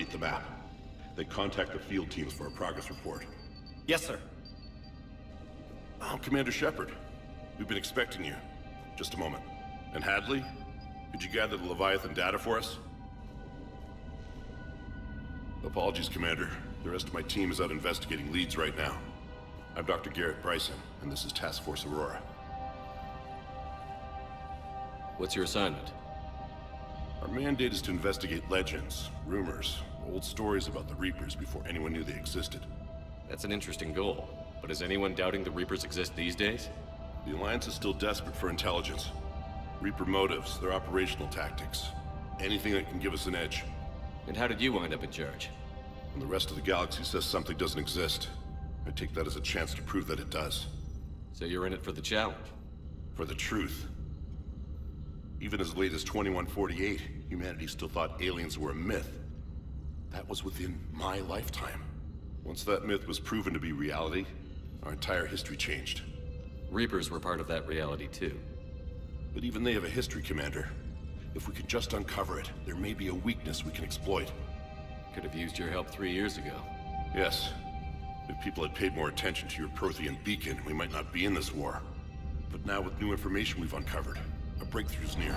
update the map. Then contact the field teams for a progress report. Yes, sir. I'm Commander Shepard. We've been expecting you. Just a moment. And Hadley? Could you gather the Leviathan data for us? Apologies, Commander. The rest of my team is out investigating leads right now. I'm Dr. Garrett Bryson, and this is Task Force Aurora. What's your assignment? Our mandate is to investigate legends, rumors, old stories about the Reapers before anyone knew they existed. That's an interesting goal. But is anyone doubting the Reapers exist these days? The Alliance is still desperate for intelligence. Reaper motives, their operational tactics. Anything that can give us an edge. And how did you wind up in charge? When the rest of the galaxy says something doesn't exist, I take that as a chance to prove that it does. So you're in it for the challenge? For the truth. Even as late as 2148, humanity still thought aliens were a myth. That was within my lifetime. Once that myth was proven to be reality, our entire history changed. Reapers were part of that reality too. But even they have a history, Commander. If we could just uncover it, there may be a weakness we can exploit. Could have used your help 3 years ago. Yes. If people had paid more attention to your Prothean beacon, we might not be in this war. But now with new information we've uncovered, a breakthrough's near.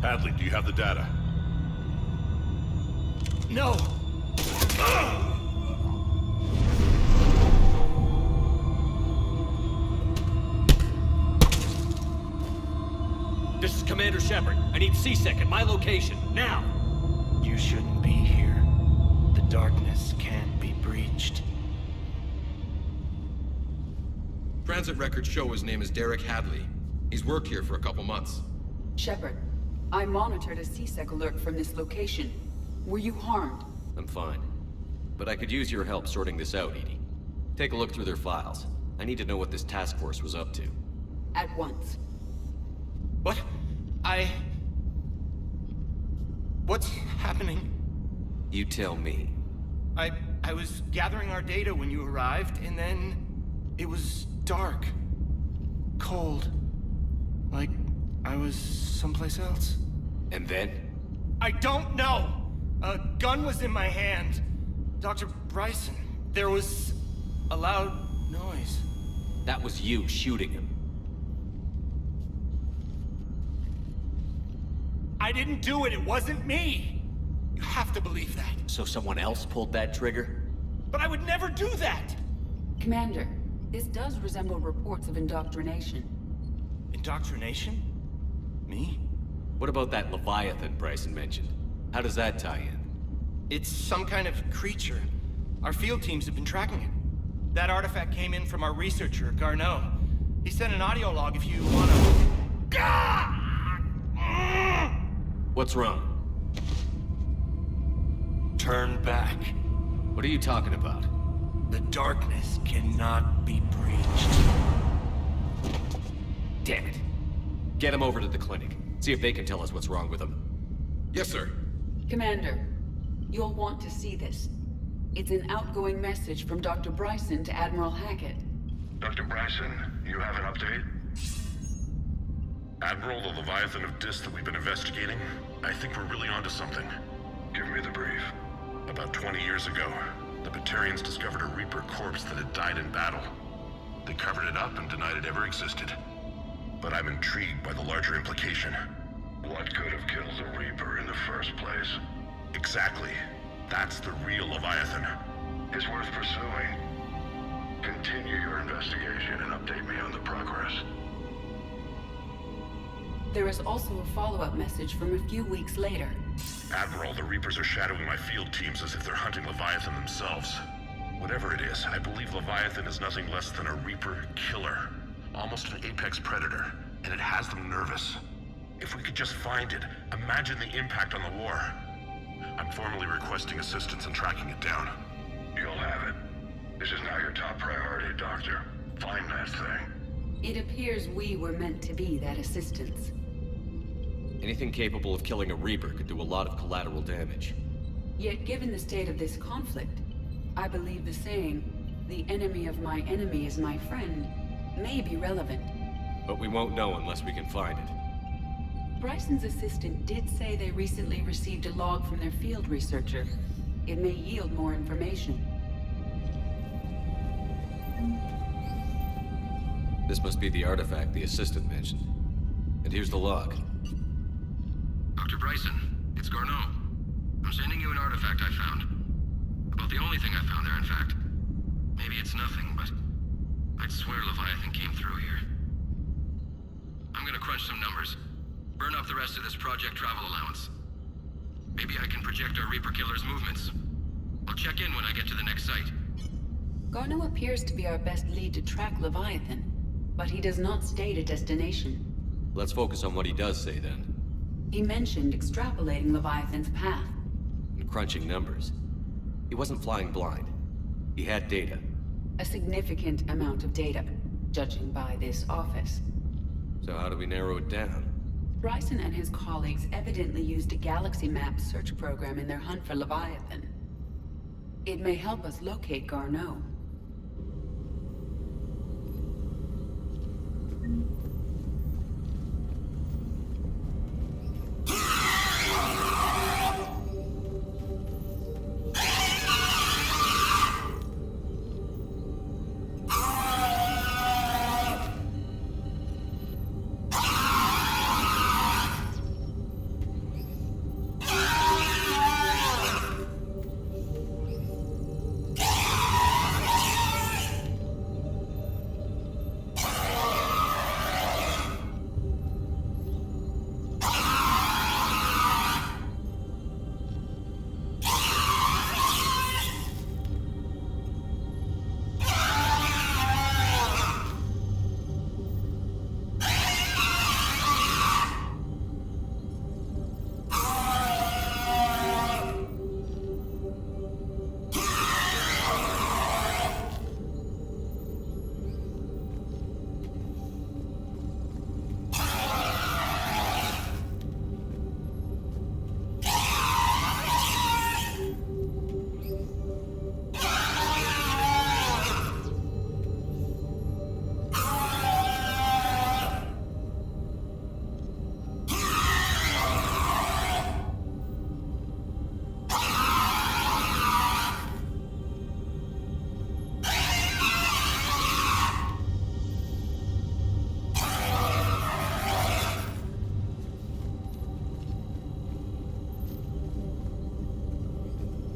Hadley, do you have the data? No! This is Commander Shepard. I need C-Sec at my location, now! You shouldn't be here. The darkness can't be breached. Transit records show his name is Derek Hadley. He's worked here for a couple months. Shepard, I monitored a C-Sec alert from this location. Were you harmed? I'm fine. But I could use your help sorting this out, Edie. Take a look through their files. I need to know what this task force was up to. At once. What? What's happening? You tell me. I was gathering our data when you arrived, and then it was dark. Cold. Like I was someplace else. And then? I don't know! A gun was in my hand. Dr. Bryson, there was a loud noise. That was you shooting him. I didn't do it, it wasn't me! You have to believe that. So someone else pulled that trigger? But I would never do that! Commander, this does resemble reports of indoctrination. Indoctrination? Me? What about that Leviathan Bryson mentioned? How does that tie in? It's some kind of creature. Our field teams have been tracking it. That artifact came in from our researcher, Garno. He sent an audio log if you wanna... What's wrong? Turn back. What are you talking about? The darkness cannot be breached. Damn it. Get him over to the clinic. See if they can tell us what's wrong with him. Yes, sir. Commander, you'll want to see this. It's an outgoing message from Dr. Bryson to Admiral Hackett. Dr. Bryson, you have an update? Admiral, the Leviathan of Dis that we've been investigating, I think we're really onto something. Give me the brief. About 20 years ago, the Batarians discovered a Reaper corpse that had died in battle. They covered it up and denied it ever existed. But I'm intrigued by the larger implication. What could have killed the Reaper in the first place? Exactly. That's the real Leviathan. It's worth pursuing. Continue your investigation and update me on the progress. There is also a follow-up message from a few weeks later. Admiral, the Reapers are shadowing my field teams as if they're hunting Leviathan themselves. Whatever it is, I believe Leviathan is nothing less than a Reaper killer. Almost an apex predator, and it has them nervous. If we could just find it, imagine the impact on the war. I'm formally requesting assistance in tracking it down. You'll have it. This is now your top priority, Doctor. Find that thing. It appears we were meant to be that assistance. Anything capable of killing a Reaper could do a lot of collateral damage. Yet given the state of this conflict, I believe the saying, "The enemy of my enemy is my friend," may be relevant. But we won't know unless we can find it. Bryson's assistant did say they recently received a log from their field researcher. It may yield more information. This must be the artifact the assistant mentioned. And here's the log. Dr. Bryson, it's Garno. I'm sending you an artifact I found. About the only thing I found there, in fact. Maybe it's nothing, but I'd swear Leviathan came through here. I'm gonna crunch some numbers. Burn up the rest of this project travel allowance. Maybe I can project our Reaper Killer's movements. I'll check in when I get to the next site. Garno appears to be our best lead to track Leviathan, but he does not state a destination. Let's focus on what he does say then. He mentioned extrapolating Leviathan's path. And crunching numbers. He wasn't flying blind. He had data. A significant amount of data, judging by this office. So how do we narrow it down? Bryson and his colleagues evidently used a galaxy map search program in their hunt for Leviathan. It may help us locate Garno.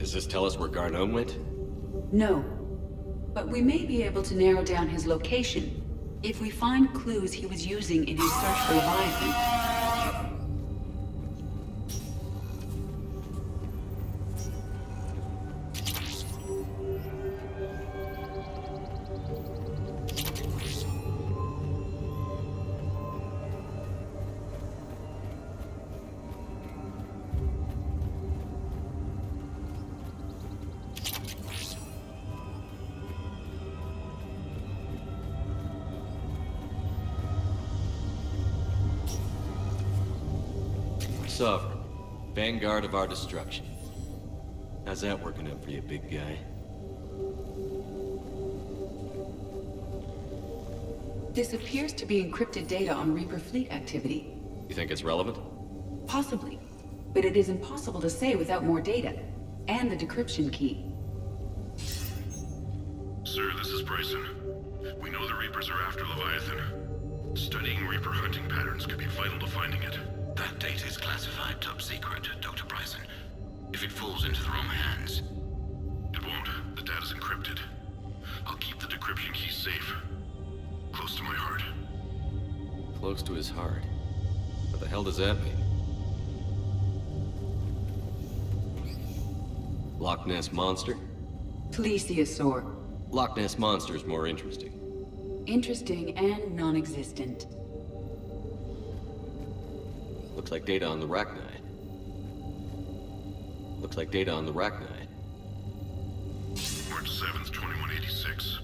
Does this tell us where Garno went? No. But we may be able to narrow down his location if we find clues he was using in his search for Leviathan. Sovereign, vanguard of our destruction. How's that working out for you, big guy? This appears to be encrypted data on Reaper fleet activity. You think it's relevant? Possibly. But it is impossible to say without more data. And the decryption key. Sir, this is Bryson. We know the Reapers are after Leviathan. Studying Reaper hunting patterns could be vital to finding it. That data is classified top secret, Dr. Bryson. If it falls into the wrong hands... It won't. The data's encrypted. I'll keep the decryption key safe. Close to my heart. Close to his heart. What the hell does that mean? Loch Ness Monster? Plesiosaur. Loch Ness Monster's more interesting. Interesting and non-existent. Looks like data on the Rachni. Looks like data on the Rachni. March 7th, 2186.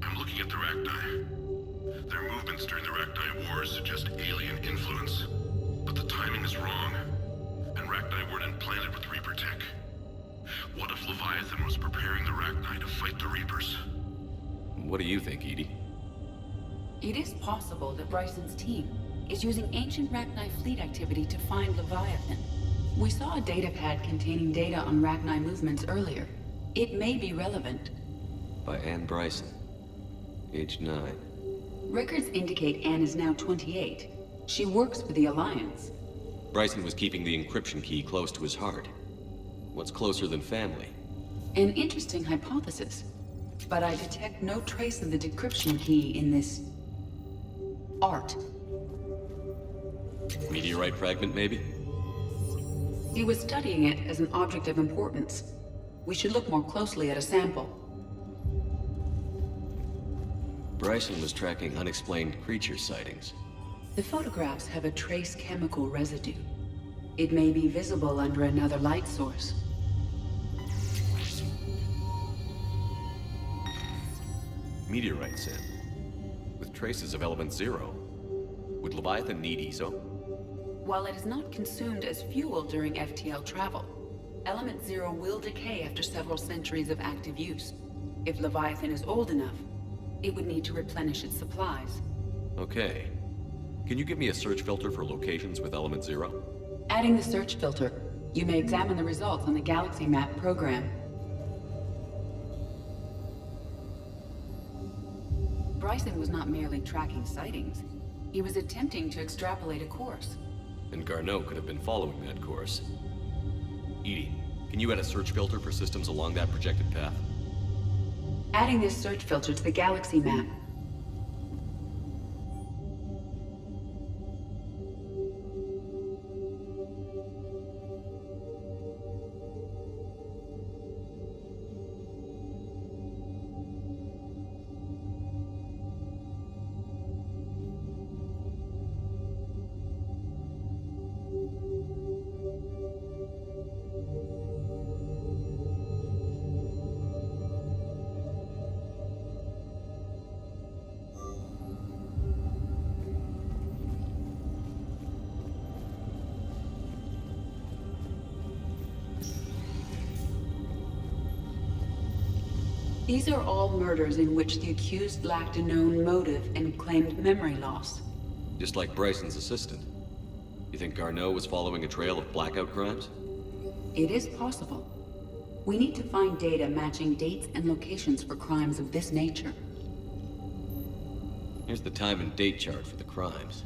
I'm looking at the Rachni. Their movements during the Rachni Wars suggest alien influence. But the timing is wrong. And Rachni weren't implanted with Reaper tech. What if Leviathan was preparing the Rachni to fight the Reapers? What do you think, Edie? It is possible that Bryson's team, is using ancient Rachni fleet activity to find Leviathan. We saw a datapad containing data on Rachni movements earlier. It may be relevant. By Ann Bryson. Age 9. Records indicate Anne is now 28. She works for the Alliance. Bryson was keeping the encryption key close to his heart. What's closer than family? An interesting hypothesis. But I detect no trace of the decryption key in this... art. Meteorite fragment, maybe? He was studying it as an object of importance. We should look more closely at a sample. Bryson was tracking unexplained creature sightings. The photographs have a trace chemical residue. It may be visible under another light source. Meteorite sand. With traces of element 0. Would Leviathan need ESO? While it is not consumed as fuel during FTL travel, element 0 will decay after several centuries of active use. If Leviathan is old enough, it would need to replenish its supplies. Okay. Can you give me a search filter for locations with element 0? Adding the search filter, you may examine the results on the Galaxy Map program. Bryson was not merely tracking sightings. He was attempting to extrapolate a course. And Garno could have been following that course. Edie, can you add a search filter for systems along that projected path? Adding this search filter to the Galaxy Map. These are all murders in which the accused lacked a known motive and claimed memory loss. Just like Bryson's assistant. You think Garno was following a trail of blackout crimes? It is possible. We need to find data matching dates and locations for crimes of this nature. Here's the time and date chart for the crimes.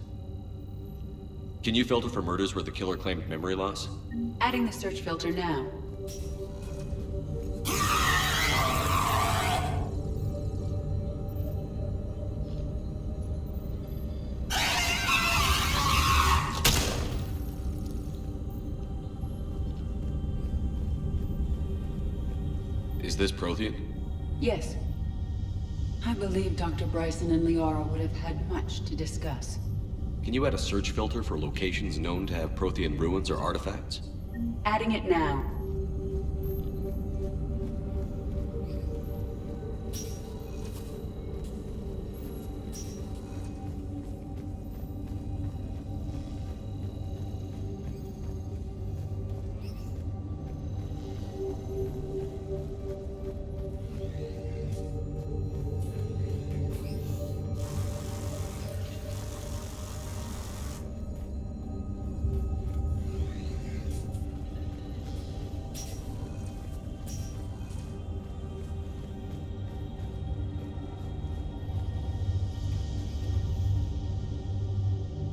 Can you filter for murders where the killer claimed memory loss? Adding the search filter now. Is this Prothean? Yes. I believe Dr. Bryson and Liara would have had much to discuss. Can you add a search filter for locations known to have Prothean ruins or artifacts? Adding it now.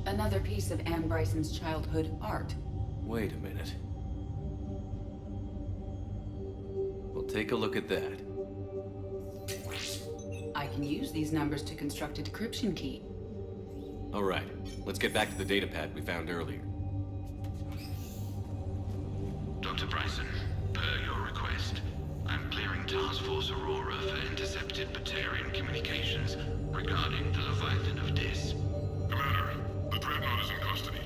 Another piece of Anne Bryson's childhood art. Wait a minute. Well, take a look at that. I can use these numbers to construct a decryption key. All right, let's get back to the datapad we found earlier. Dr. Bryson, per your request, I'm clearing Task Force Aurora for intercepted Batarian communications regarding the Leviathan of Dis. Commander, the Dreadnought is in custody,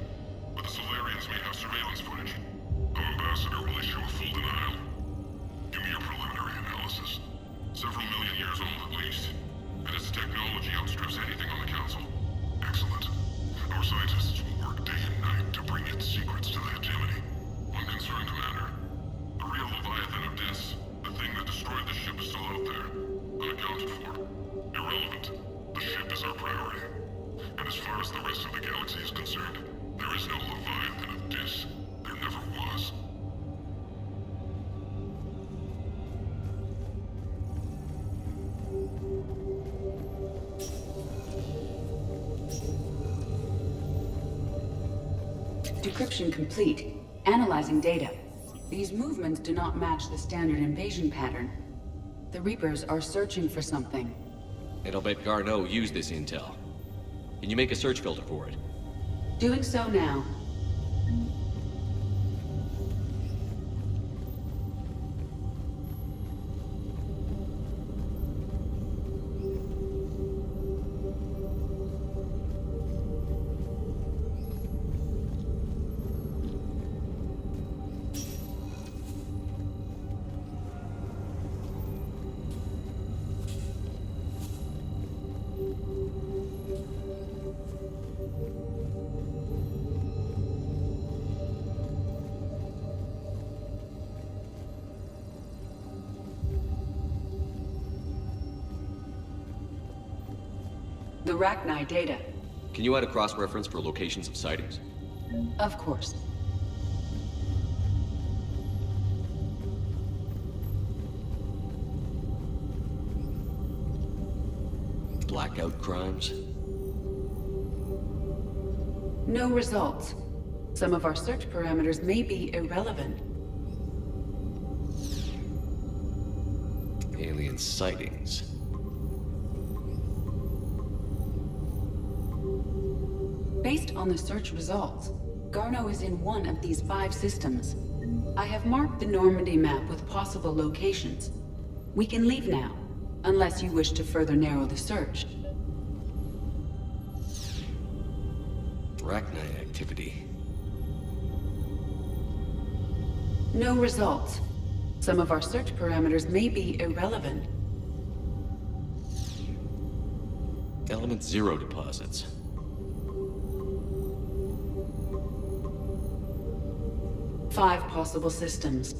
but the Solarians may have surveillance footage. Our ambassador will issue a full denial. Give me your preliminary analysis. Several million years old at least, and its technology outstrips anything on the Council. Excellent. Our scientists will work day and night to bring its secrets to the hegemony. One concern, Commander. The real Leviathan of Dis, the thing that destroyed the ship, is still out there, unaccounted for. Irrelevant. The ship is our priority. And as far as the rest of the galaxy is concerned, Decryption complete. Analyzing data. These movements do not match the standard invasion pattern. The Reapers are searching for something. And I'll bet Garno used this intel. Can you make a search filter for it? Doing so now. The Rachni data. Can you add a cross-reference for locations of sightings? Of course. Blackout crimes? No results. Some of our search parameters may be irrelevant. Alien sightings. Based on the search results, Garno is in one of these 5 systems. I have marked the Normandy map with possible locations. We can leave now, unless you wish to further narrow the search. Rachni activity. No results. Some of our search parameters may be irrelevant. Element 0 deposits. Five possible systems.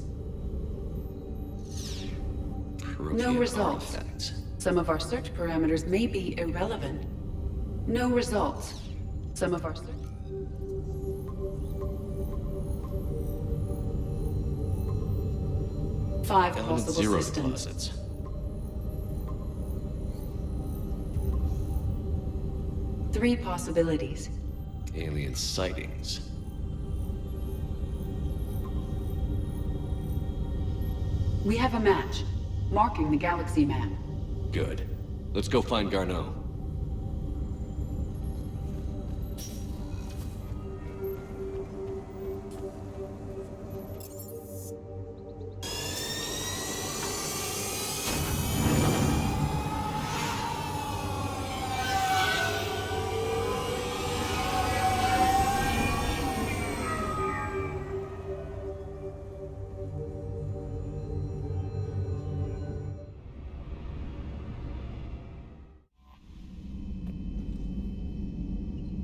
No Protean results. artifacts. Some of our search parameters may be irrelevant. No results. Some of our search... Five Element possible 0 systems. deposits. Three possibilities. Alien sightings. We have a match, marking the galaxy map. Good. Let's go find Garno.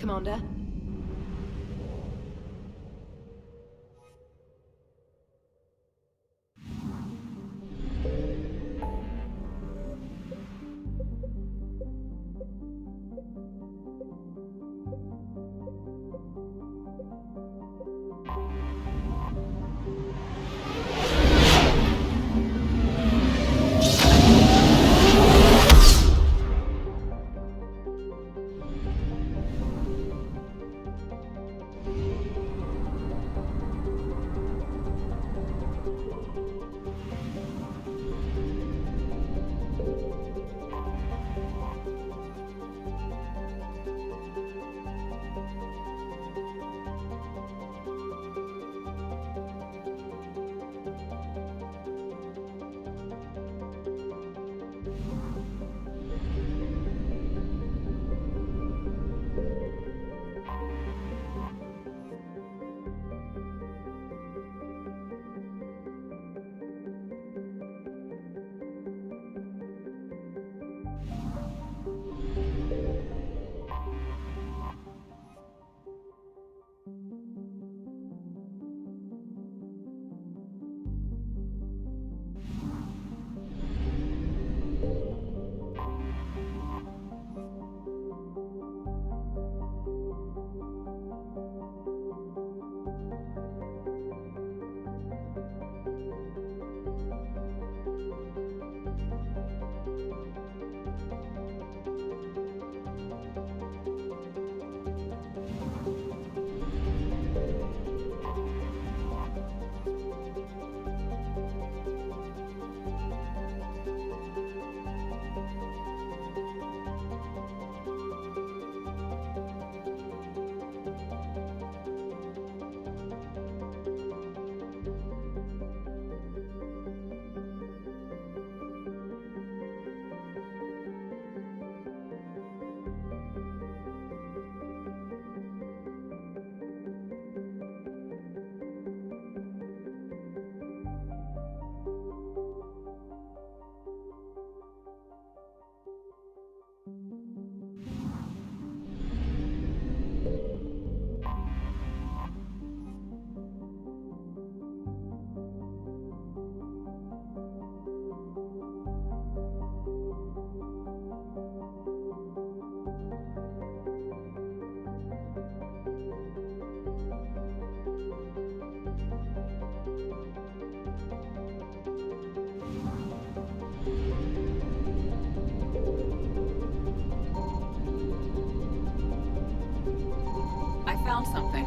Commander? found something.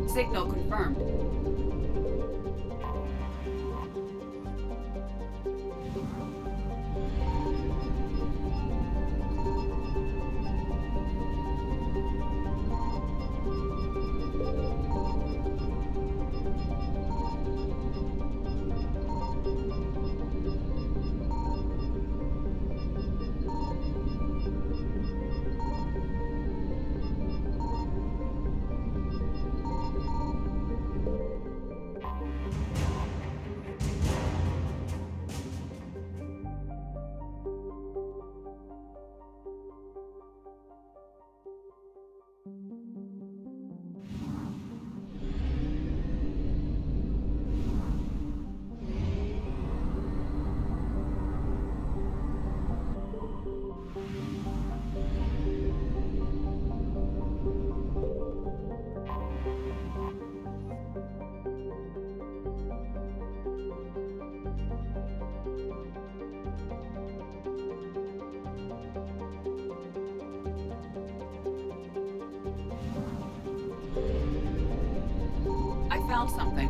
Signal confirmed. Found something.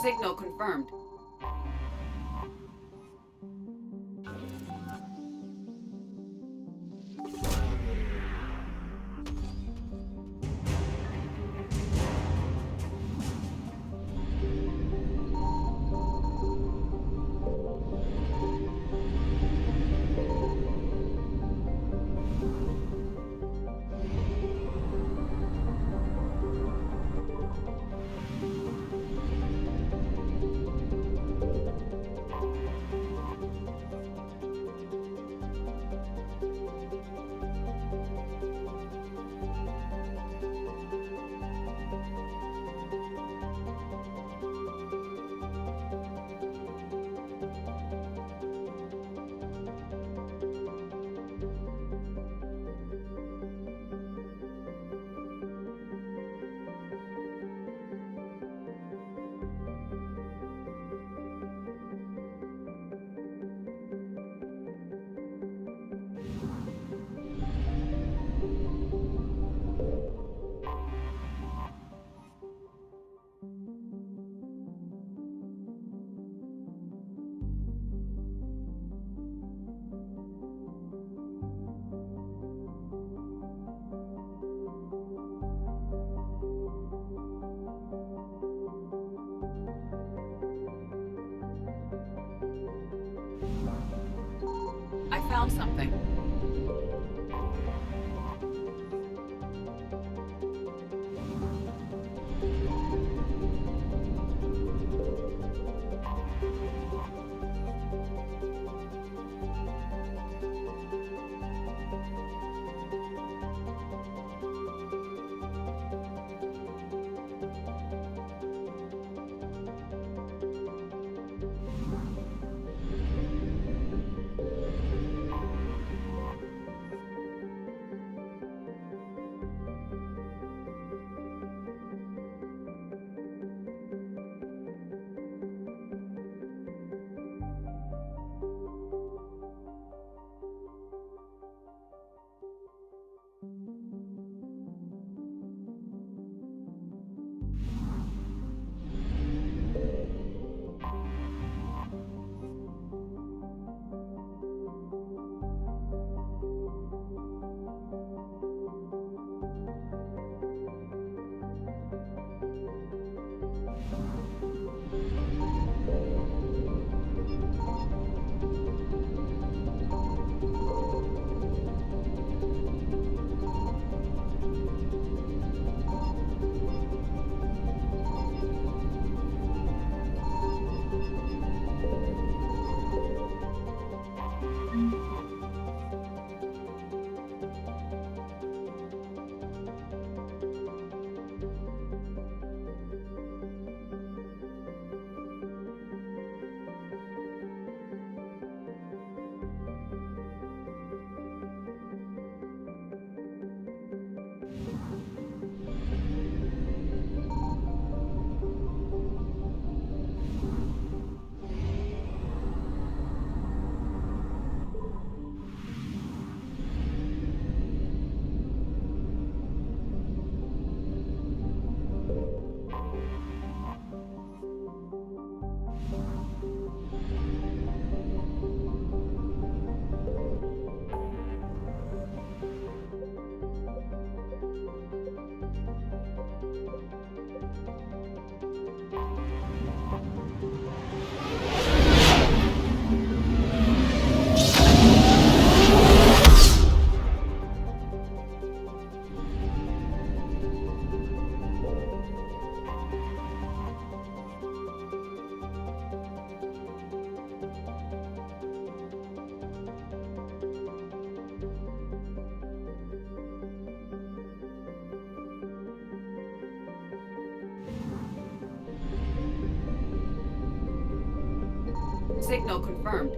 Signal confirmed. I found something. Signal confirmed.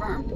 confirmed.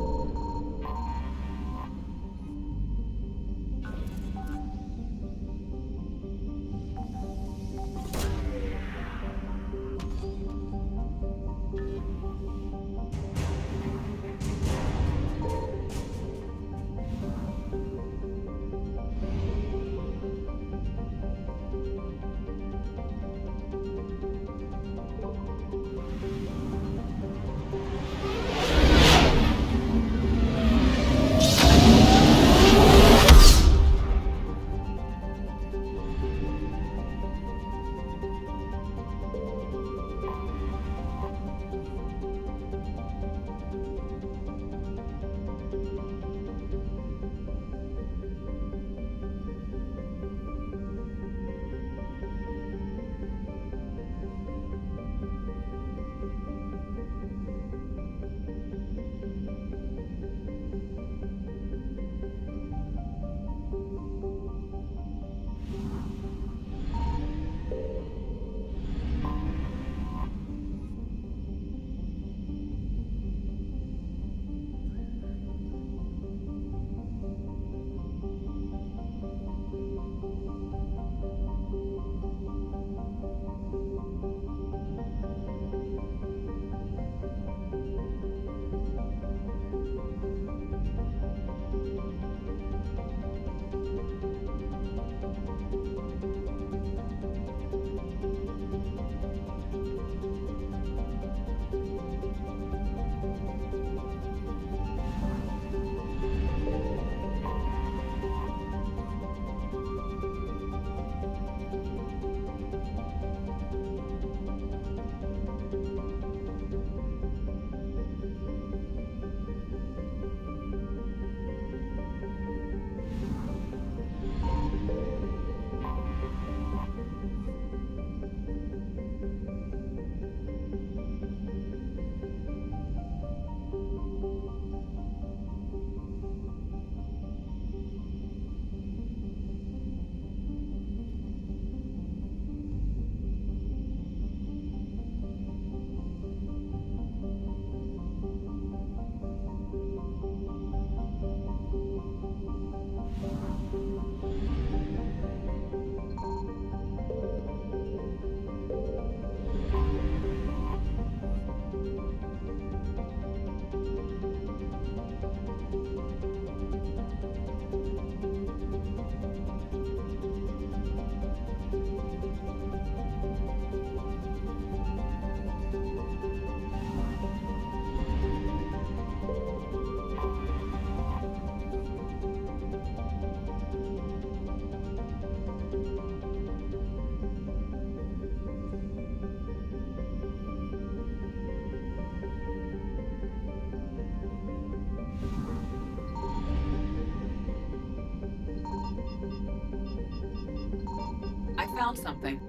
I found something.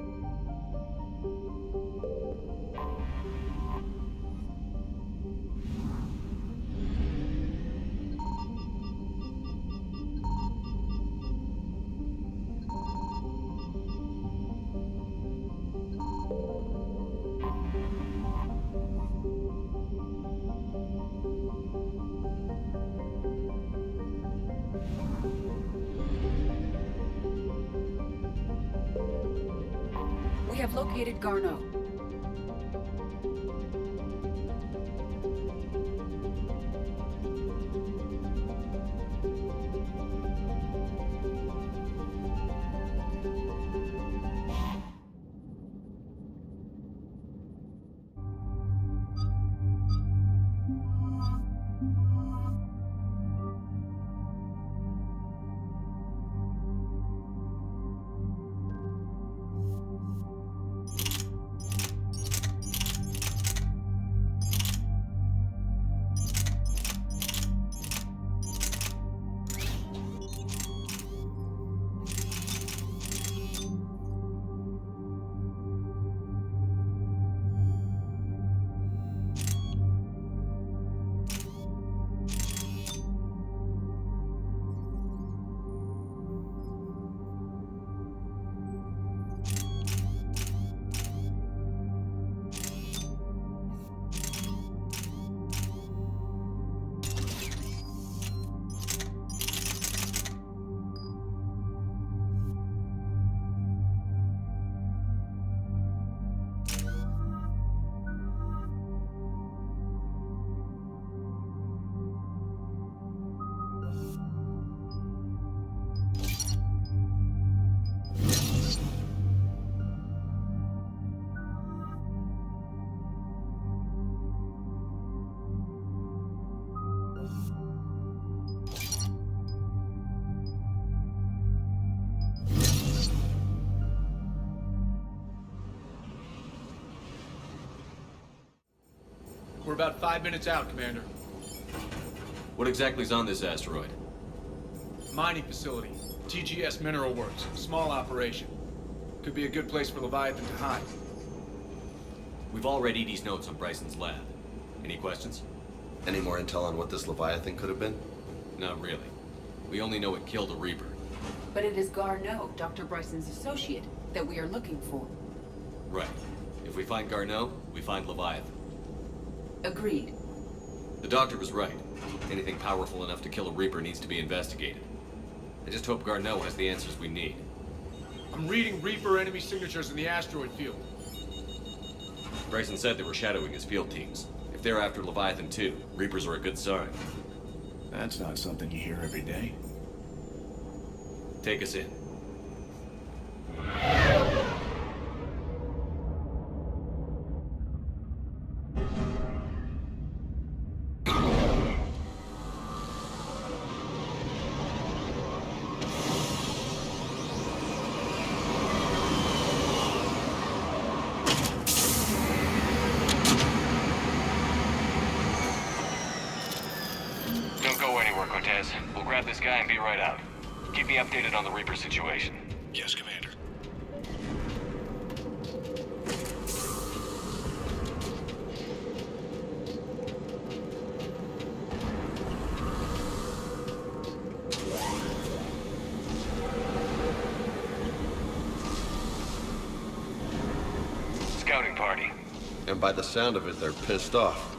We have located Garno. about 5 minutes out, Commander. What exactly is on this asteroid? Mining facility. TGS Mineral Works. Small operation. Could be a good place for Leviathan to hide. We've all read Edie's notes on Bryson's lab. Any questions? Any more intel on what this Leviathan could have been? Not really. We only know it killed a Reaper. But it is Garno, Dr. Bryson's associate, that we are looking for. Right. If we find Garno, we find Leviathan. Agreed. The doctor was right. Anything powerful enough to kill a Reaper needs to be investigated. I just hope Garno has the answers we need. I'm reading Reaper enemy signatures in the asteroid field. Bryson said they were shadowing his field teams. If they're after Leviathan too, Reapers are a good sign. That's not something you hear every day. Take us in. Don't go anywhere, Cortez. We'll grab this guy and be right out. Keep me updated on the Reaper situation. Yes, Commander. Scouting party. And by the sound of it, they're pissed off.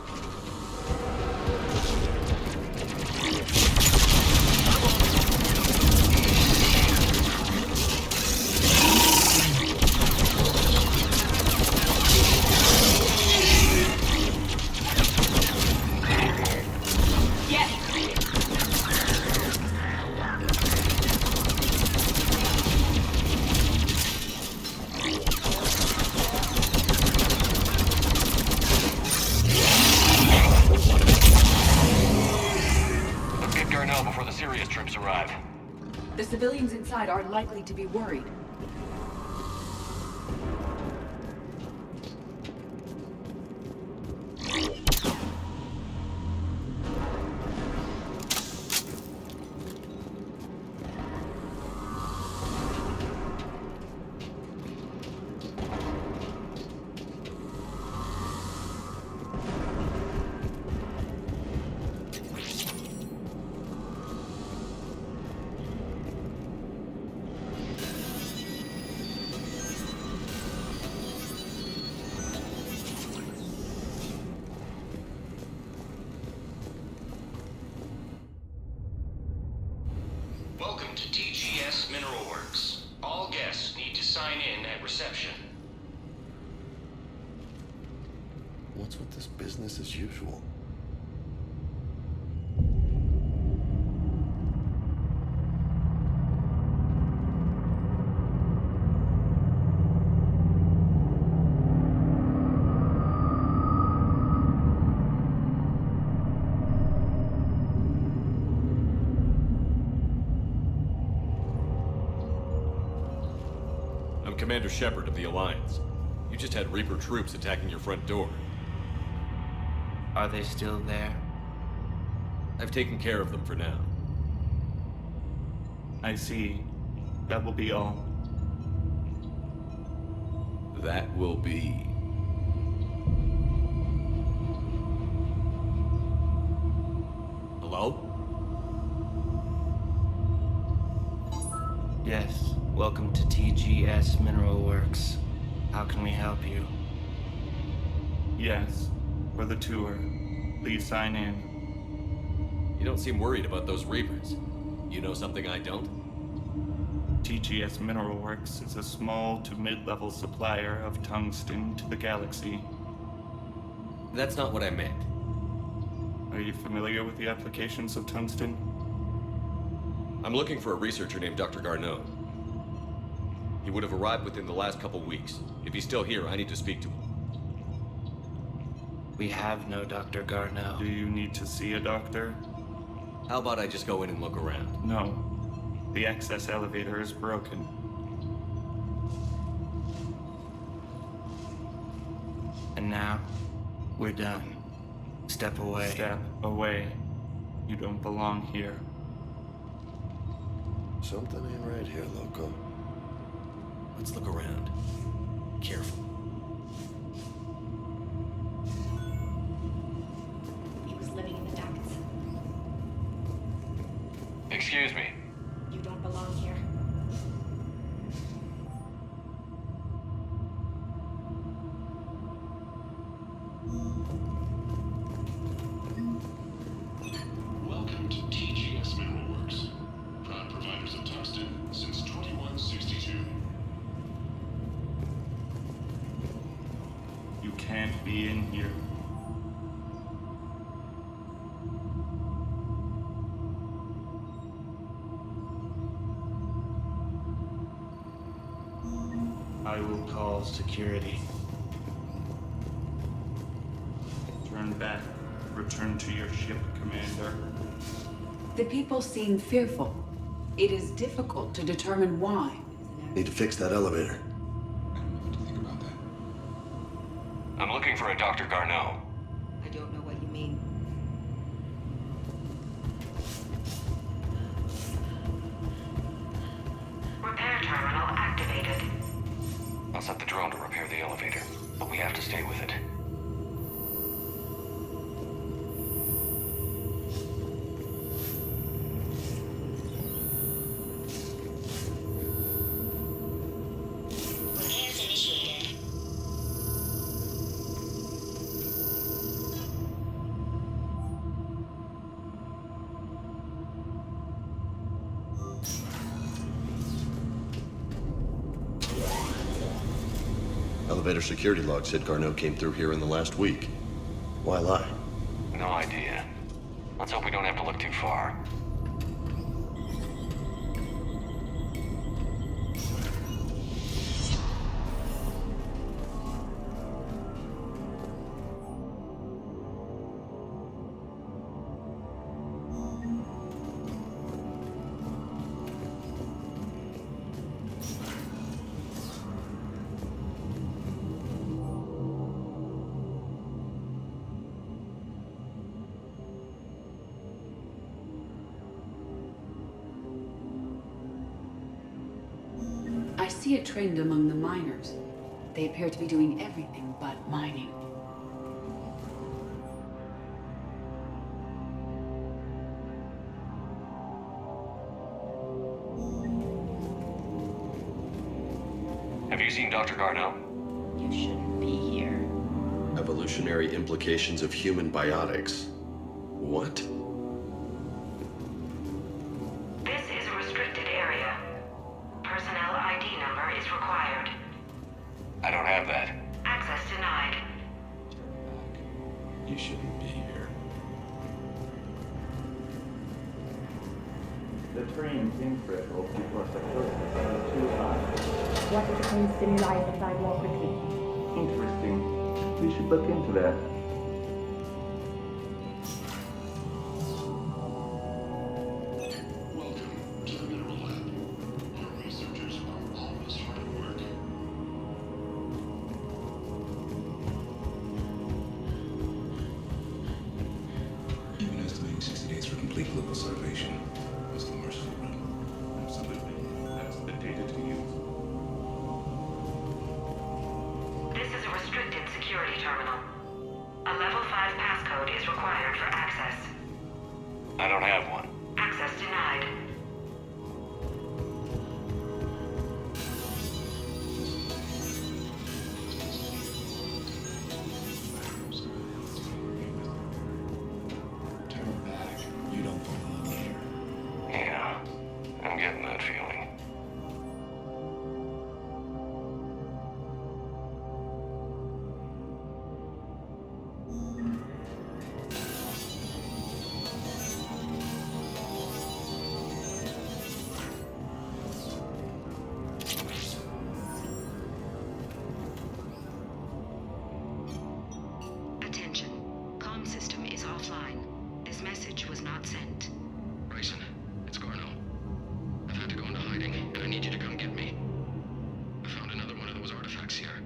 The civilians inside are likely to be worried. Welcome to TGS Mineral Works. All guests need to sign in at reception. What's with this business as usual? Commander Shepard of the Alliance. You just had Reaper troops attacking your front door. Are they still there? I've taken care of them for now. I see. That will be all. That will be... Hello? Yes. Welcome to TGS Mineral Works. How can we help you? Yes. For the tour. Please sign in. You don't seem worried about those Reapers. You know something I don't? TGS Mineral Works is a small to mid-level supplier of tungsten to the galaxy. That's not what I meant. Are you familiar with the applications of tungsten? I'm looking for a researcher named Dr. Garno. He would have arrived within the last couple weeks. If he's still here, I need to speak to him. We have no Dr. Garno. Do you need to see a doctor? How about I just go in and look around? No. The access elevator is broken. And now, we're done. Step away. Step away. You don't belong here. Something ain't right here, Loco. Let's look around. Careful. He was living in the ducts. Excuse me. You don't belong here. Welcome to TGS Metalworks, proud providers of tungsten since 2162. You can't be in here. I will call security. Turn back. Return to your ship, Commander. The people seem fearful. It is difficult to determine why. Need to fix that elevator. I don't know what to think about that. I'm looking for a Dr. Garno. I don't know what you mean. Repair terminal activated. I'll set the drone to repair the elevator, but we have to stay with it. Repairs initiated. Elevator security log said Garno came through here in the last week. Why lie? No idea. Let's hope we don't have to look too far. I see a trend among the miners. They appear to be doing everything but mining. Have you seen Dr. Garno? You shouldn't be here. Evolutionary implications of human biotics. What? This is a restricted area. Personnel ID number is required. I don't have that. Access denied. You shouldn't be here. The train's infrared before psychosis is too high. What if the pain stimuli subside more quickly? Interesting. We should look into that. Welcome to the Mineral Lab. Our researchers are always hard at work. You've been estimating 60 days for complete global starvation. That's the merciful run. Absolutely. That's the data to use. This is a restricted security terminal. A level 5 passcode is required for access. I don't have one. Access denied. Turn back. You don't belong here. Yeah, I'm getting that feeling. Attention. Comm system is offline. This message was not sent. Bryson, it's Garno. I've had to go into hiding, and I need you to come get me. I found another one of those artifacts here.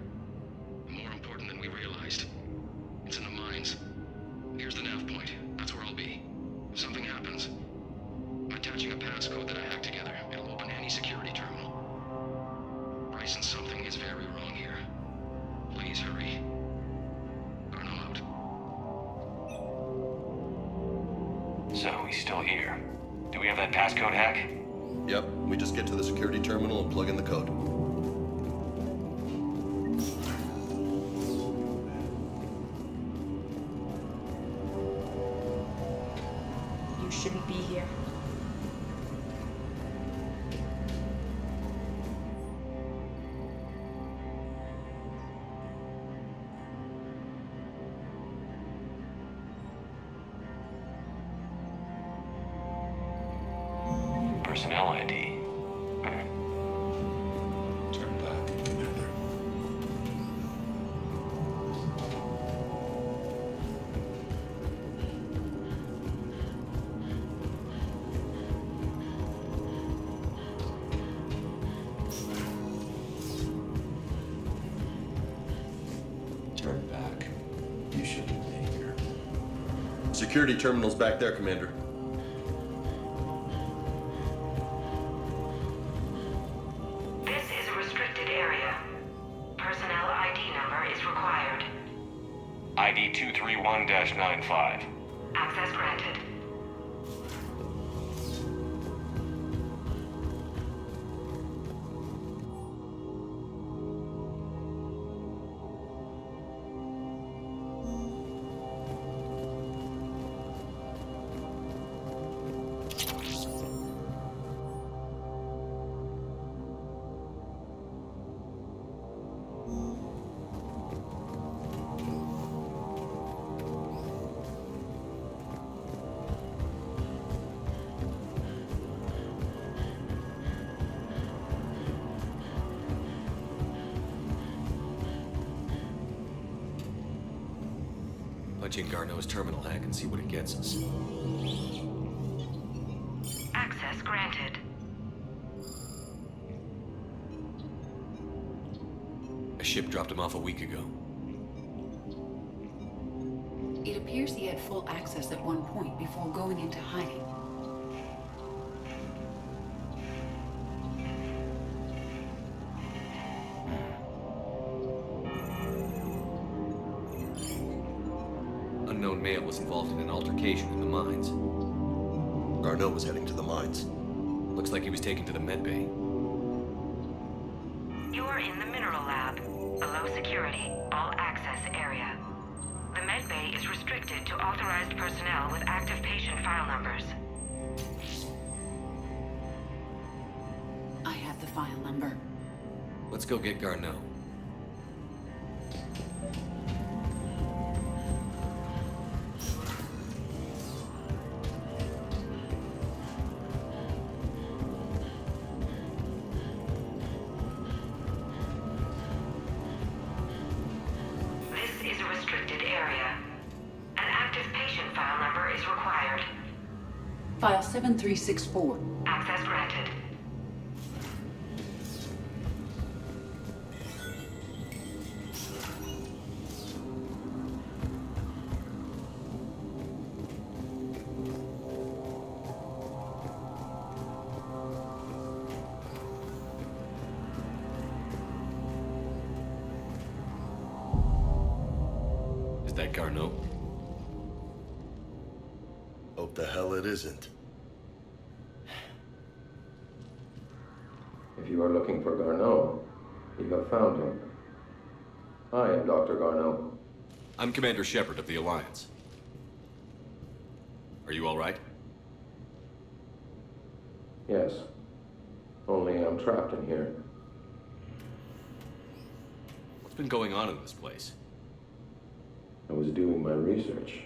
More important than we realized. It's in the mines. Here's the attaching a passcode that I hacked together. It'll open any security terminal. Bryson, something is very wrong here. Please hurry. Garno out. So, he's still here. Do we have that passcode hack? Yep, we just get to the security terminal and plug in the code. You shouldn't be here. Personnel ID. Turn back, Commander. Turn back. You shouldn't be here. Security terminal's back there, Commander. This is a restricted area. Personnel ID number is required. ID 231-95. Access granted. Punch in Garno's terminal hack and see what it gets us. Access granted. A ship dropped him off a week ago. It appears he had full access at one point before going into hiding. Unknown male was involved in an altercation in the mines. Garno was heading to the mines. Looks like he was taken to the medbay. You are in the mineral lab, a low security, all access area. The medbay is restricted to authorized personnel with active patient file numbers. I have the file number. Let's go get Garno. This is a restricted area. An active patient file number is required. File 7364. Access granted. Is that Garno? Hope the hell it isn't. If you are looking for Garno, you have found him. I am Dr. Garno. I'm Commander Shepard of the Alliance. Are you all right? Yes. Only I'm trapped in here. What's been going on in this place? I was doing my research.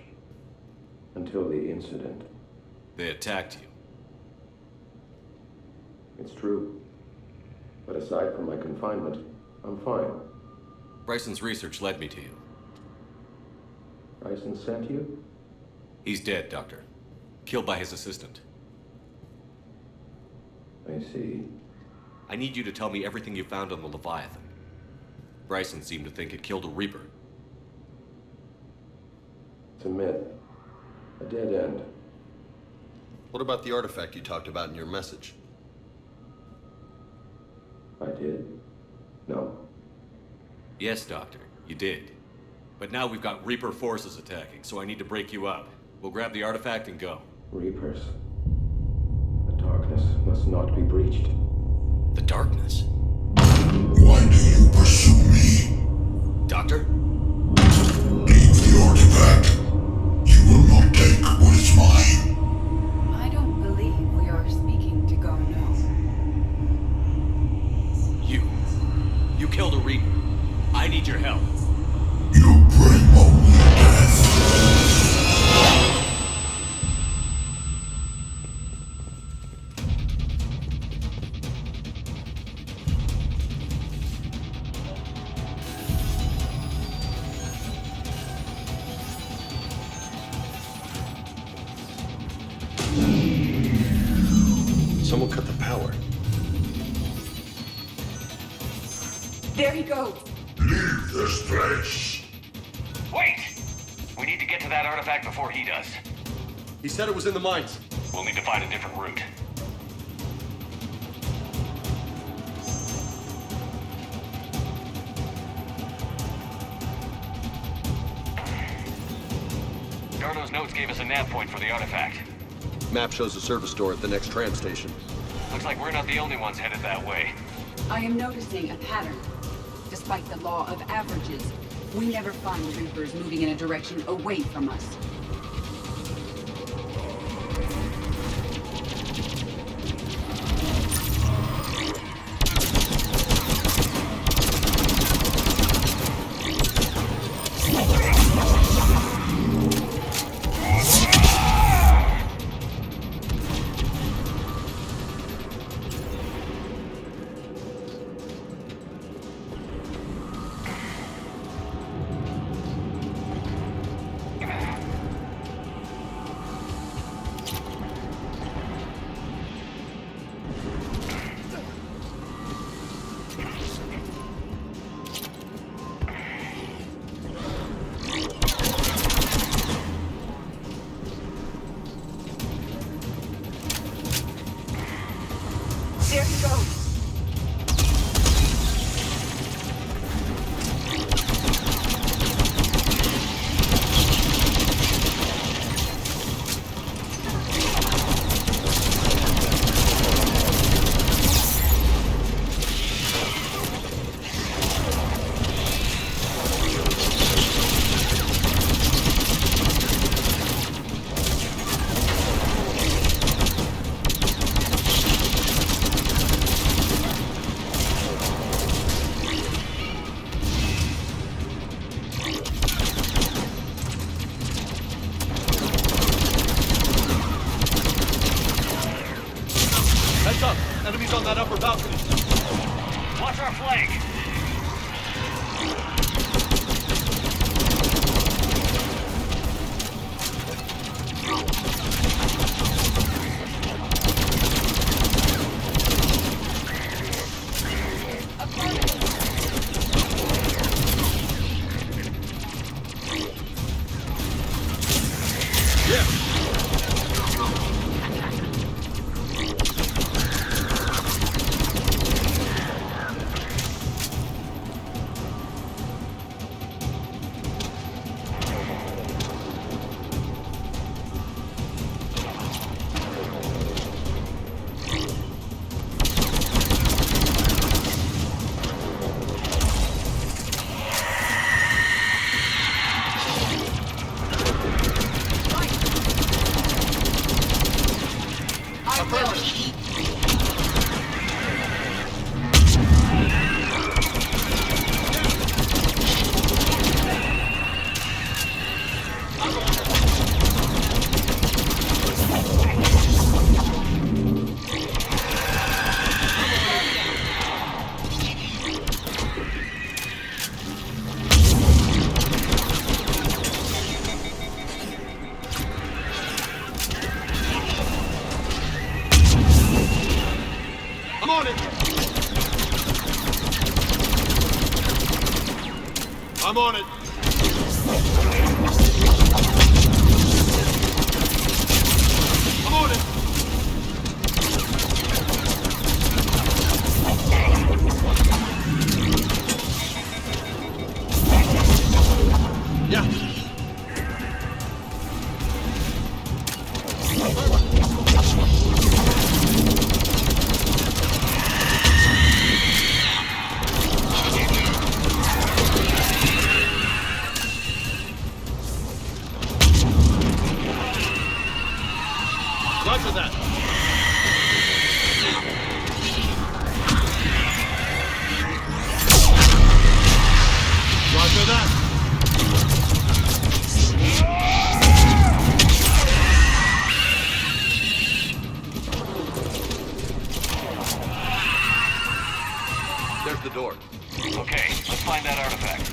Until the incident. They attacked you. It's true. But aside from my confinement, I'm fine. Bryson's research led me to you. Bryson sent you? He's dead, Doctor. Killed by his assistant. I see. I need you to tell me everything you found on the Leviathan. Bryson seemed to think it killed a Reaper. It's a myth. A dead end. What about the artifact you talked about in your message? I did? No. Yes, Doctor, you did. But now we've got Reaper forces attacking, so I need to break you up. We'll grab the artifact and go. Reapers. The darkness must not be breached. The darkness? Why do you pursue me? Doctor? Leave the artifact. You will not take what is mine. I don't believe we are speaking to Garno. You killed a Reaper. I need your help. You bring only death. Someone cut the power. There he goes. Leave this place. Wait! We need to get to that artifact before he does. He said it was in the mines. We'll need to find a different route. Garno's notes gave us a nav point for the artifact. Map shows a service door at the next tram station. Looks like we're not the only ones headed that way. I am noticing a pattern. Despite the law of averages, we never find Reapers moving in a direction away from us. There he goes. Enemies on that upper balcony. Watch our flank! I'm on it. I'm on it. Roger that. Roger that. There's the door. Okay, let's find that artifact.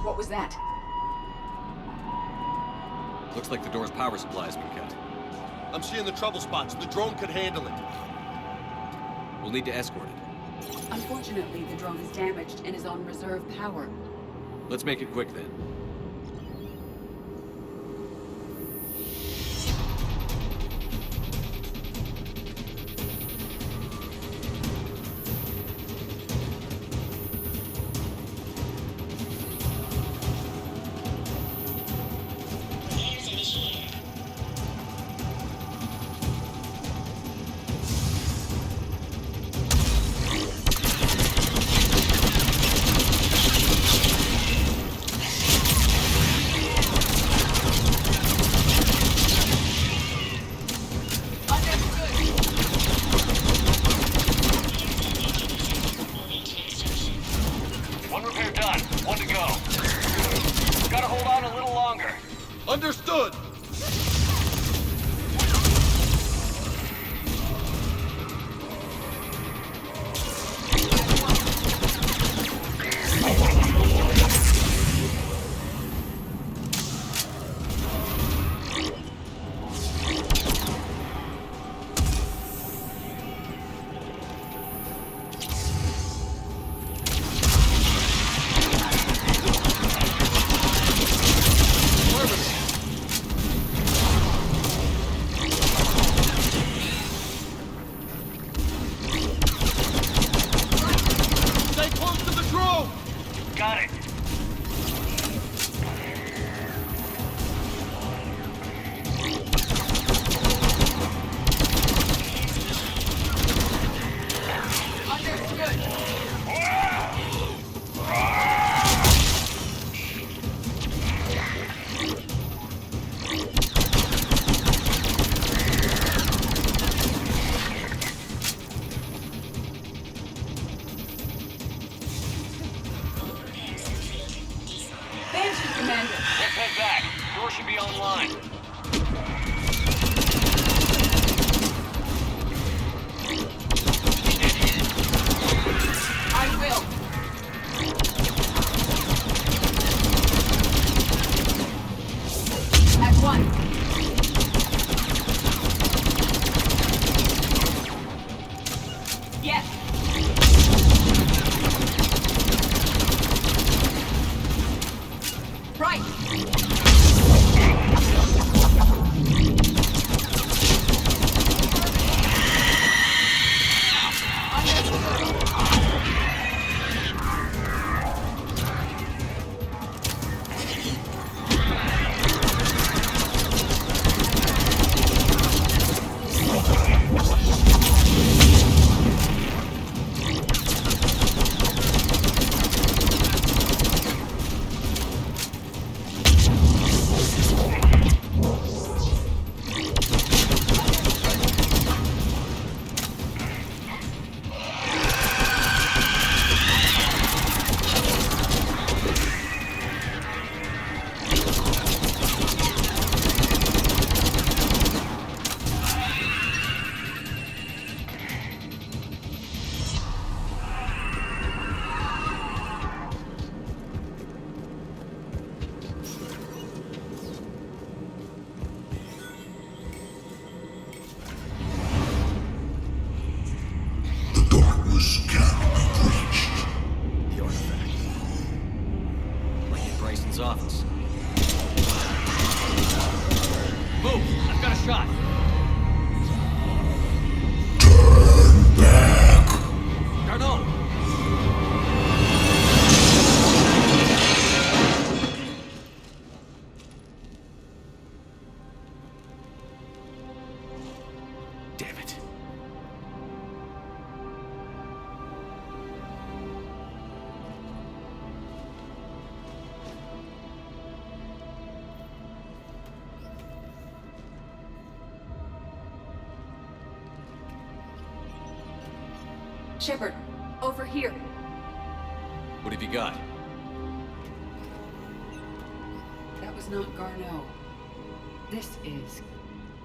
What was that? Looks like the door's power supply has been cut. I'm seeing the trouble spots. The drone could handle it. We'll need to escort it. Unfortunately, the drone is damaged and is on reserve power. Let's make it quick then. Understood! Right. Shepard, over here. What have you got? That was not Garno. This is.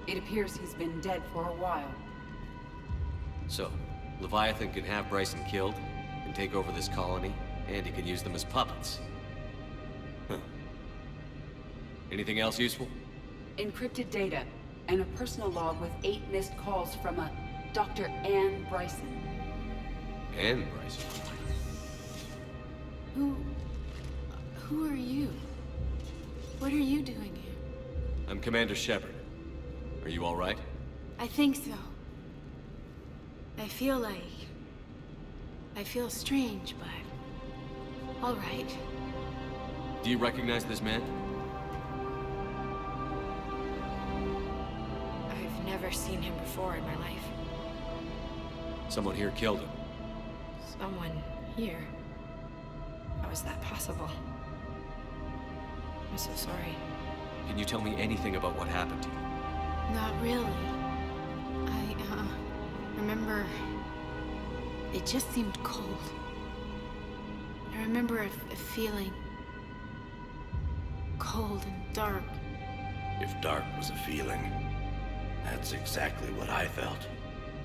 It appears he's been dead for a while. So, Leviathan can have Bryson killed, and take over this colony, and he can use them as puppets. Huh. Anything else useful? Encrypted data, and a personal log with 8 missed calls from a Dr. Ann Bryson. Ann Bryson? Who are you? What are you doing here? I'm Commander Shepard. Are you all right? I think so. I feel strange, but all right. Do you recognize this man? I've never seen him before in my life. Someone here killed him. Someone here? How is that possible? I'm so sorry. Can you tell me anything about what happened to you? Not really. I remember... It just seemed cold. I remember a feeling... cold and dark. If dark was a feeling, that's exactly what I felt.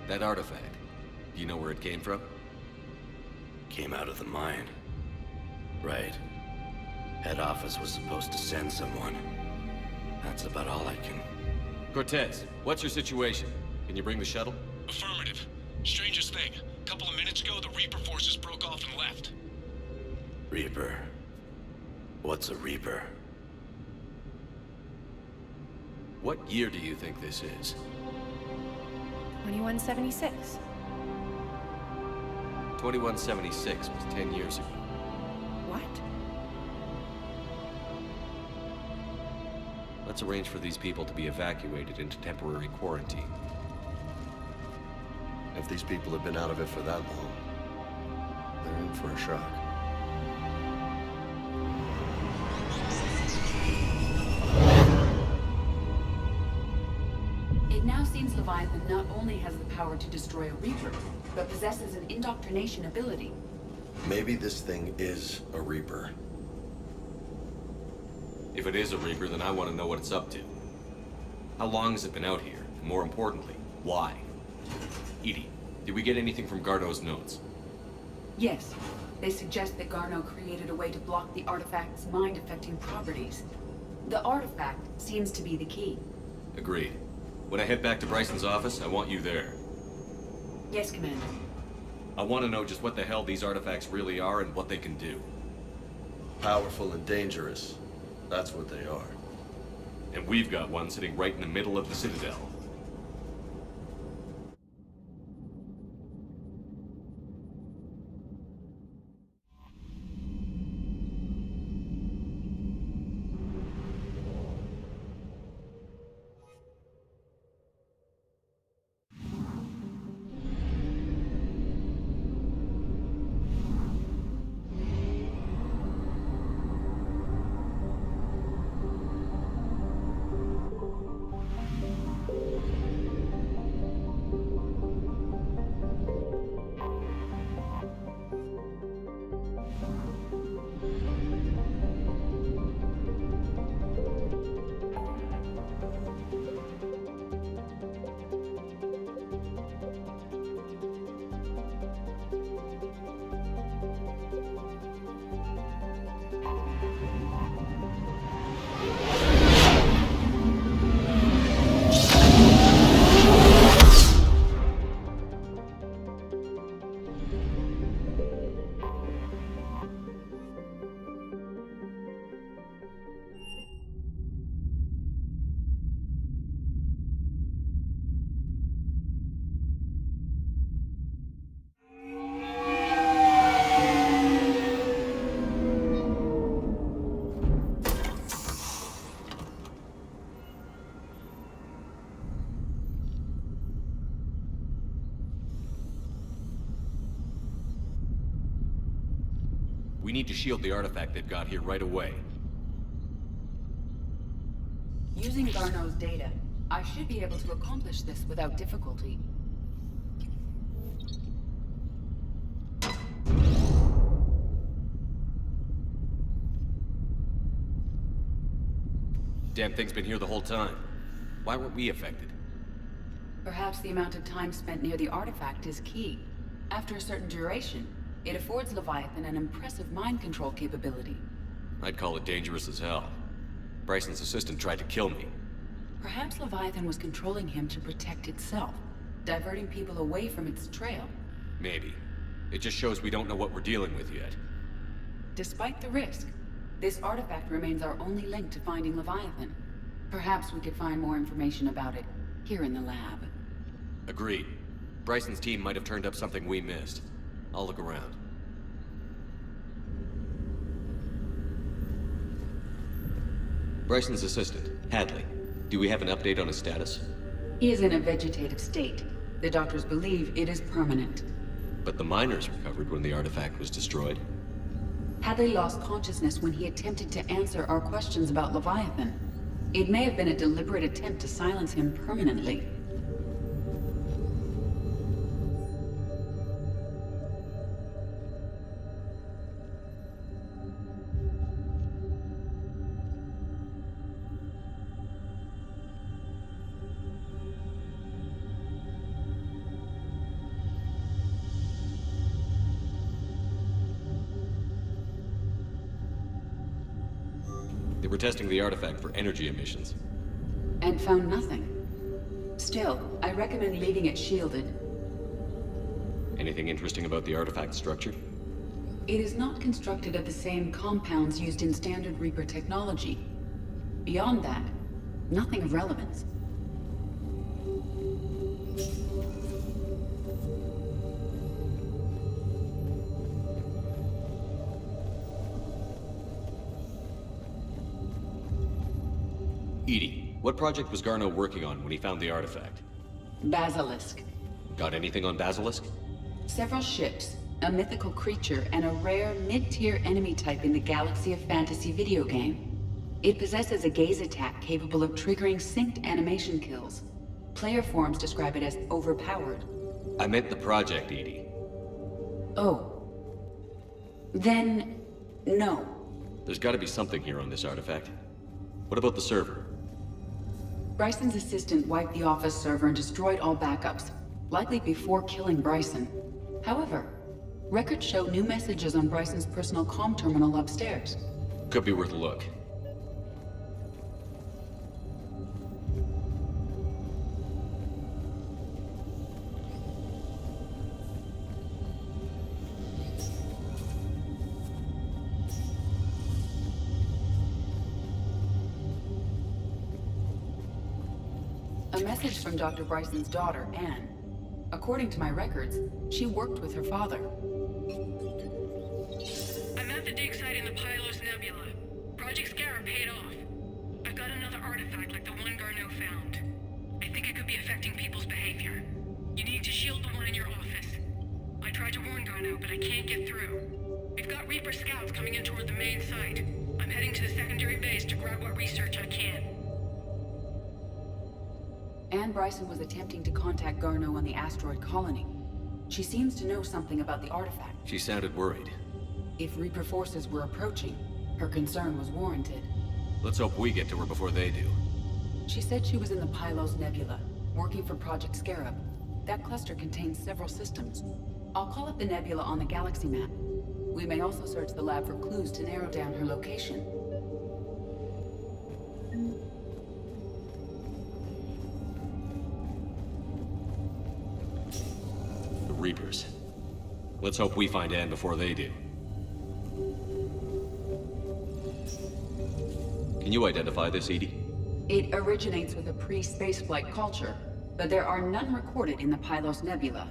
That artifact, do you know where it came from? Came out of the mine. Right. Head office was supposed to send someone. That's about all I can... Cortez, what's your situation? Can you bring the shuttle? Affirmative. Strangest thing. A couple of minutes ago, the Reaper forces broke off and left. Reaper? What's a Reaper? What year do you think this is? 2176. 2176 was 10 years ago. What? Let's arrange for these people to be evacuated into temporary quarantine. If these people have been out of it for that long, they're in for a shock. It now seems Leviathan not only has the power to destroy a Reaper, but possesses an indoctrination ability. Maybe this thing is a Reaper. If it is a Reaper, then I want to know what it's up to. How long has it been out here? And more importantly, why? Edie, did we get anything from Garno's notes? Yes. They suggest that Garno created a way to block the artifact's mind-affecting properties. The artifact seems to be the key. Agreed. When I head back to Bryson's office, I want you there. Yes, Commander. I want to know just what the hell these artifacts really are and what they can do. Powerful and dangerous. That's what they are. And we've got one sitting right in the middle of the Citadel. We need to shield the artifact they've got here right away. Using Garno's data, I should be able to accomplish this without difficulty. Damn thing's been here the whole time. Why weren't we affected? Perhaps the amount of time spent near the artifact is key. After a certain duration, it affords Leviathan an impressive mind control capability. I'd call it dangerous as hell. Bryson's assistant tried to kill me. Perhaps Leviathan was controlling him to protect itself, diverting people away from its trail. Maybe. It just shows we don't know what we're dealing with yet. Despite the risk, this artifact remains our only link to finding Leviathan. Perhaps we could find more information about it here in the lab. Agreed. Bryson's team might have turned up something we missed. I'll look around. Bryson's assistant, Hadley. Do we have an update on his status? He is in a vegetative state. The doctors believe it is permanent. But the miners recovered when the artifact was destroyed. Hadley lost consciousness when he attempted to answer our questions about Leviathan. It may have been a deliberate attempt to silence him permanently. They were testing the artifact for energy emissions. And found nothing. Still, I recommend leaving it shielded. Anything interesting about the artifact structure? It is not constructed of the same compounds used in standard Reaper technology. Beyond that, nothing of relevance. Edie, what project was Garno working on when he found the artifact? Basilisk. Got anything on Basilisk? Several ships, a mythical creature, and a rare mid-tier enemy type in the Galaxy of Fantasy video game. It possesses a gaze attack capable of triggering synced animation kills. Player forums describe it as overpowered. I meant the project, Edie. Oh. Then, no. There's gotta be something here on this artifact. What about the server? Bryson's assistant wiped the office server and destroyed all backups, likely before killing Bryson. However, records show new messages on Bryson's personal comm terminal upstairs. Could be worth a look. A message from Dr. Bryson's daughter, Anne. According to my records, she worked with her father. I'm at the dig site in the Pylos Nebula. Project Scarab paid off. I've got another artifact like the one Garno found. I think it could be affecting people's behavior. You need to shield the one in your office. I tried to warn Garno, but I can't get through. We've got Reaper scouts coming in toward the main site. I'm heading to the secondary base to grab what research I can. Anne Bryson was attempting to contact Garno on the asteroid colony. She seems to know something about the artifact. She sounded worried. If Reaper forces were approaching, her concern was warranted. Let's hope we get to her before they do. She said she was in the Pylos Nebula, working for Project Scarab. That cluster contains several systems. I'll call up the nebula on the galaxy map. We may also search the lab for clues to narrow down her location. Reapers. Let's hope we find Anne before they do. Can you identify this, Edie? It originates with a pre-spaceflight culture, but there are none recorded in the Pylos Nebula.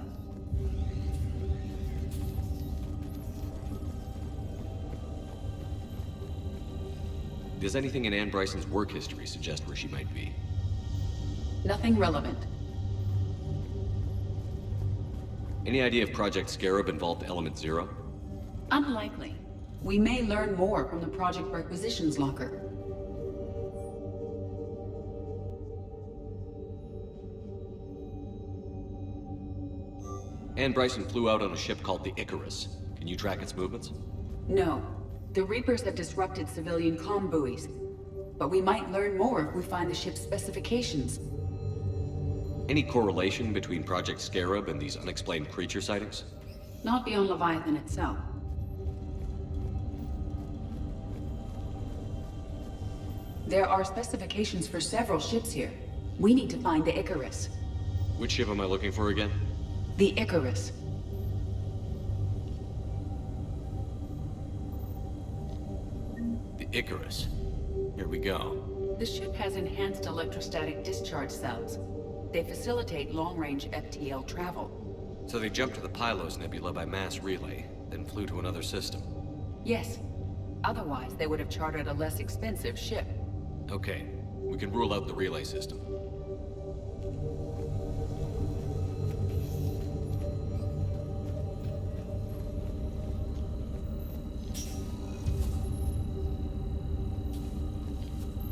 Does anything in Anne Bryson's work history suggest where she might be? Nothing relevant. Any idea if Project Scarab involved Element Zero? Unlikely. We may learn more from the Project Requisitions Locker. Anne Bryson flew out on a ship called the Icarus. Can you track its movements? No. The Reapers have disrupted civilian comm buoys. but we might learn more if we find the ship's specifications. Any correlation between Project Scarab and these unexplained creature sightings? Not beyond Leviathan itself. There are specifications for several ships here. We need to find the Icarus. Which ship am I looking for again? The Icarus. The Icarus. Here we go. The ship has enhanced electrostatic discharge cells. They facilitate long-range FTL travel. So they jumped to the Pylos Nebula by mass relay, then flew to another system. Yes. Otherwise, they would have chartered a less expensive ship. Okay, we can rule out the relay system.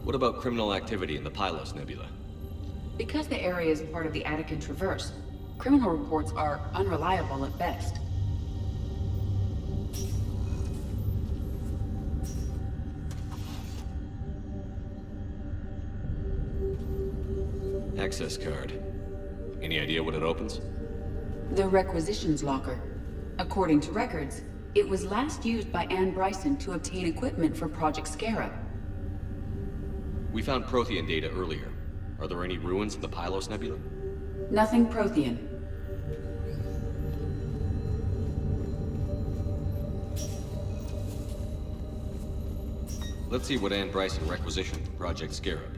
What about criminal activity in the Pylos Nebula? Because the area is part of the Attican Traverse, criminal reports are unreliable at best. Access card. Any idea what it opens? The requisitions locker. According to records, it was last used by Ann Bryson to obtain equipment for Project Scarab. We found Prothean data earlier. Are there any ruins in the Pylos Nebula? Nothing Prothean. Let's see what Ann Bryson requisitioned for Project Scarab.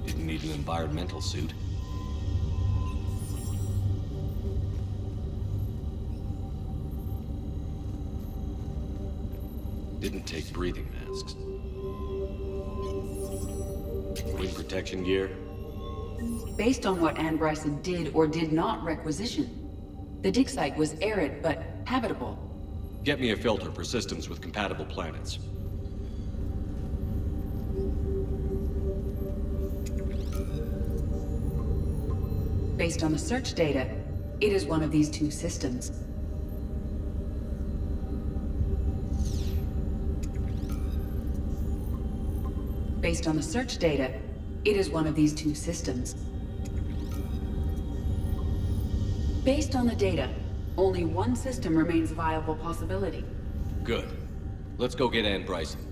Didn't need an environmental suit. Didn't take breathing masks. Wind protection gear? Based on what Ann Bryson did or did not requisition, the dig site was arid but habitable. Get me a filter for systems with compatible planets. Based on the search data, it is one of these two systems. Based on the search data, it is one of these two systems. Based on the data, only one system remains a viable possibility. Good. Let's go get Ann Bryson.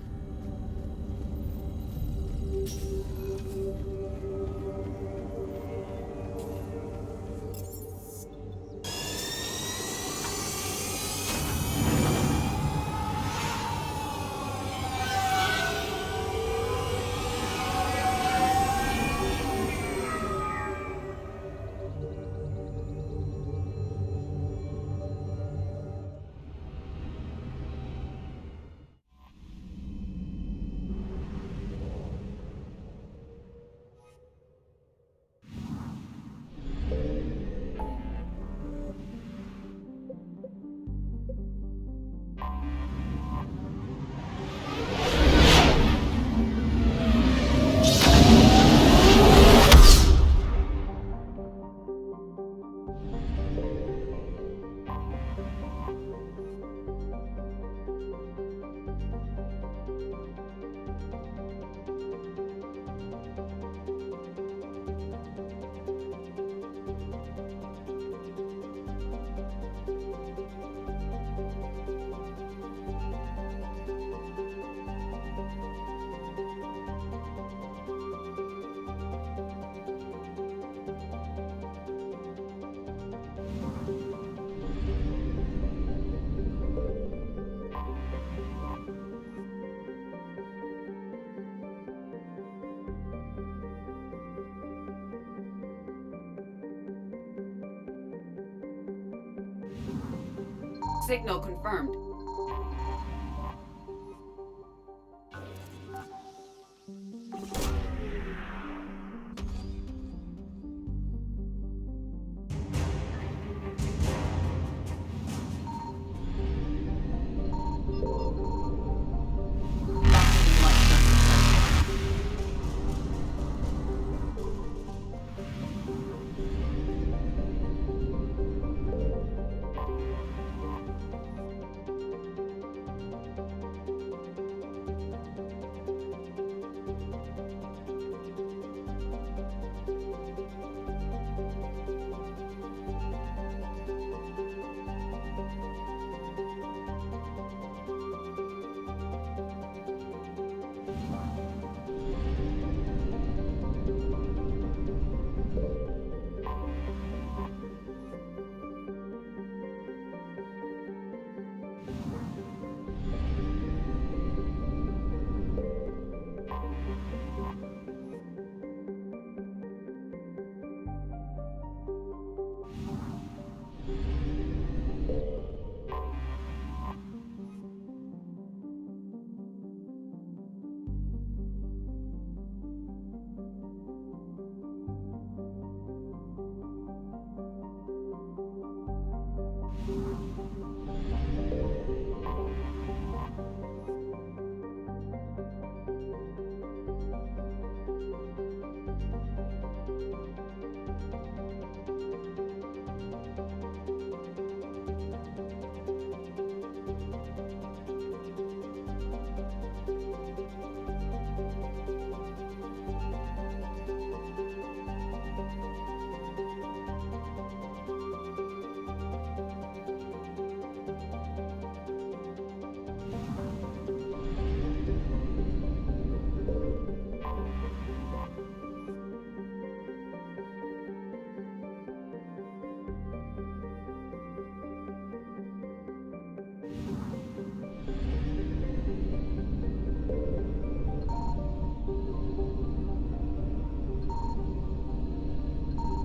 Signal confirmed.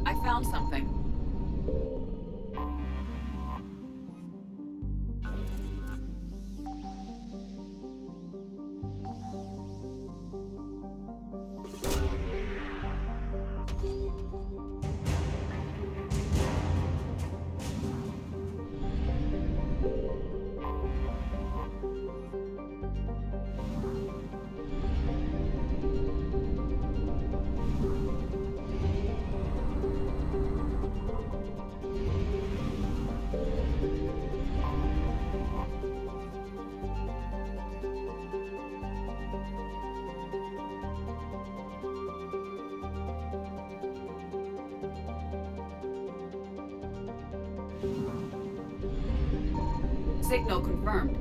I found something. Signal confirmed.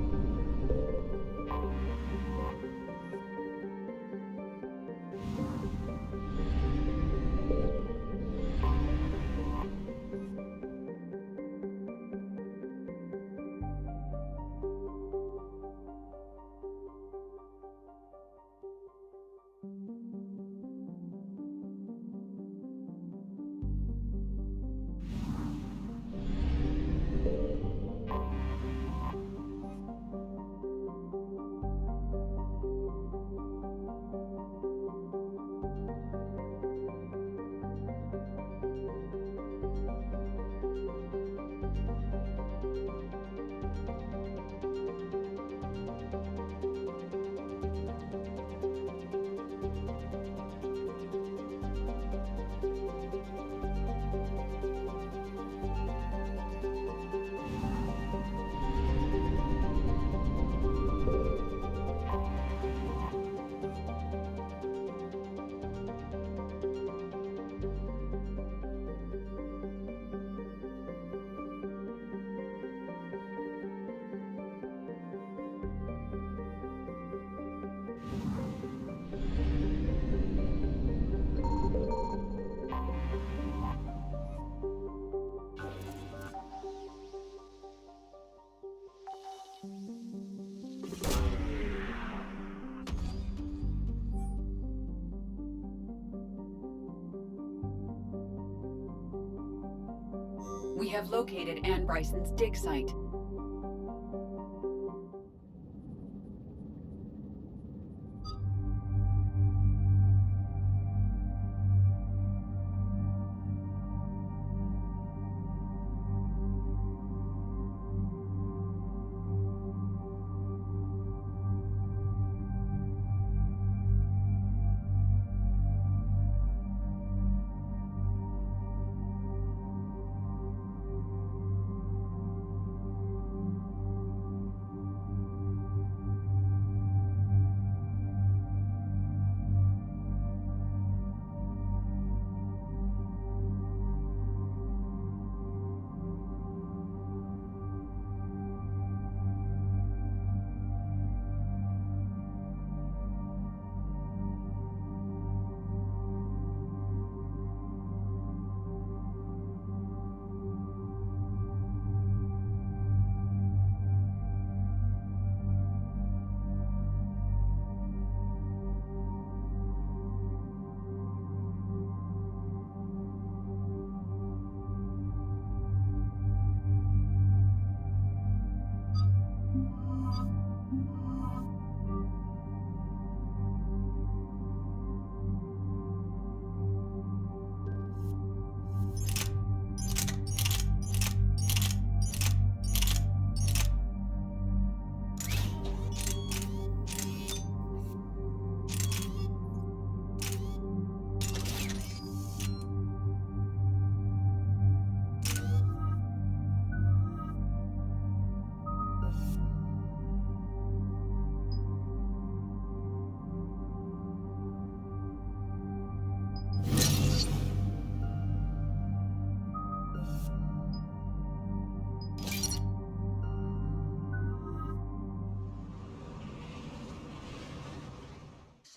We have located Ann Bryson's dig site.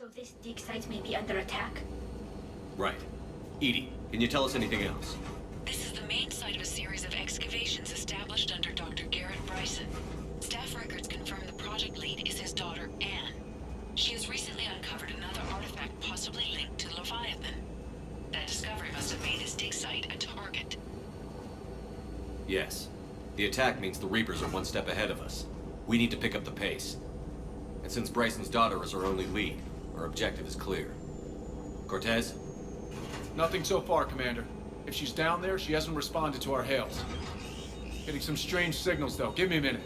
So this dig site may be under attack? Right. Edie, can you tell us anything else? This is the main site of a series of excavations established under Dr. Bryson. Staff records confirm the project lead is his daughter, Anne. She has recently uncovered another artifact possibly linked to Leviathan. That discovery must have made this dig site a target. Yes. The attack means the Reapers are one step ahead of us. We need to pick up the pace. And since Bryson's daughter is our only lead, our objective is clear. Cortez? Nothing so far, Commander. If she's down there, she hasn't responded to our hails. Getting some strange signals, though. Give me a minute.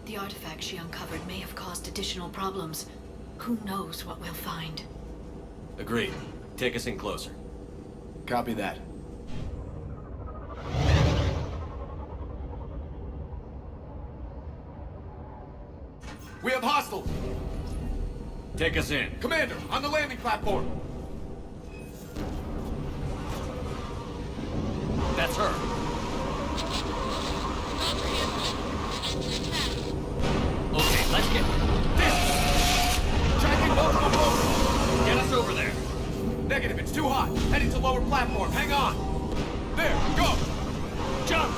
The artifact she uncovered may have caused additional problems. Who knows what we'll find? Agreed. Take us in closer. Copy that. We have hostiles! Take us in. Commander, on the landing platform! That's her. Okay, let's get this! Tracking multiple boats! Get us over there. Negative, it's too hot. Heading to lower platform. Hang on. There, go! Jump!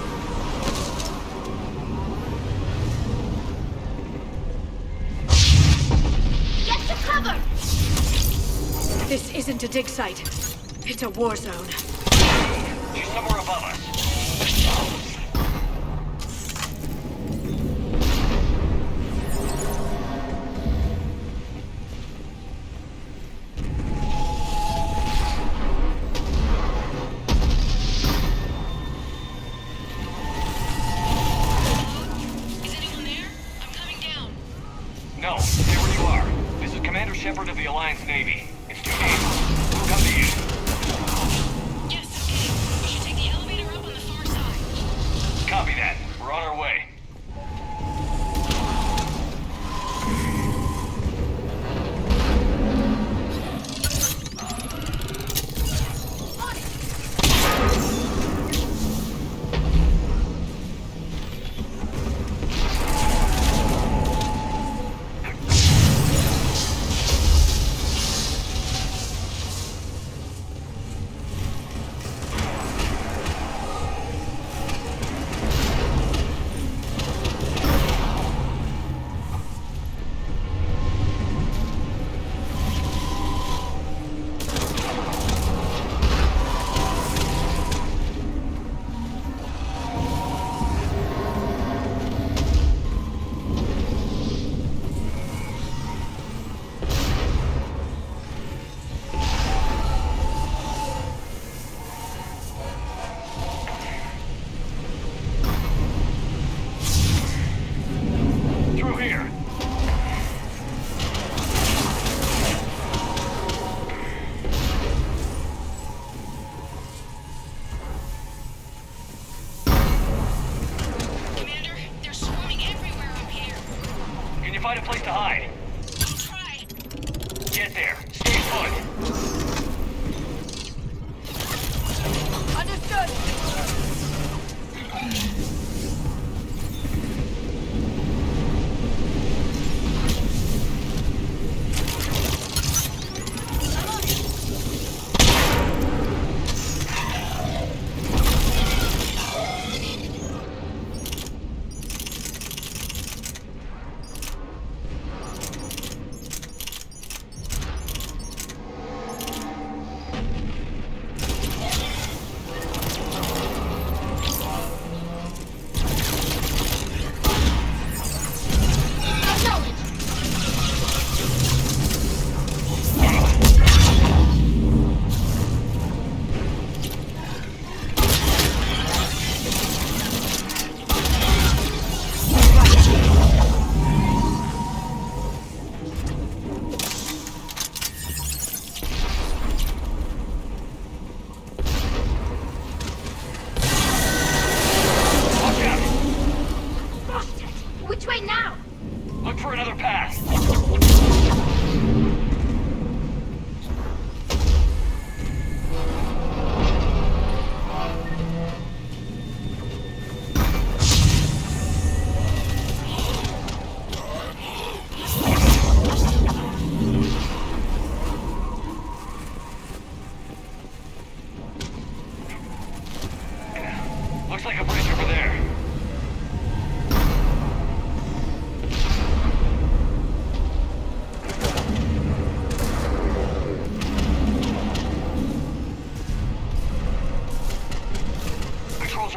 Get to cover! This isn't a dig site. It's a war zone. She's somewhere above us. Is anyone there? I'm coming down. No, stay where you are. This is Commander Shepard of the Alliance Navy. It's too dangerous. We'll come to you. Copy that. We're on our way. Find a place to hide. I'll try. Get there. Stay put. Understood.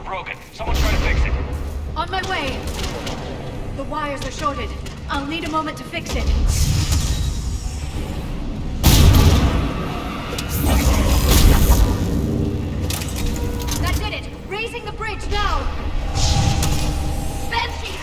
are broken. Someone try to fix it. On my way. The wires are shorted. I'll need a moment to fix it. That did it! Raising the bridge now! Banshee!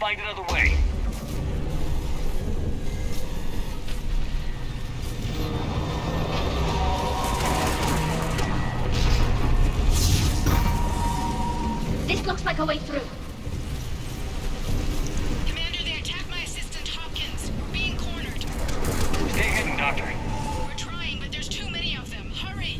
find another way. This looks like a way through. Commander, they attacked my assistant, Hopkins. We're being cornered. Stay hidden, Doctor. We're trying, but there's too many of them. Hurry!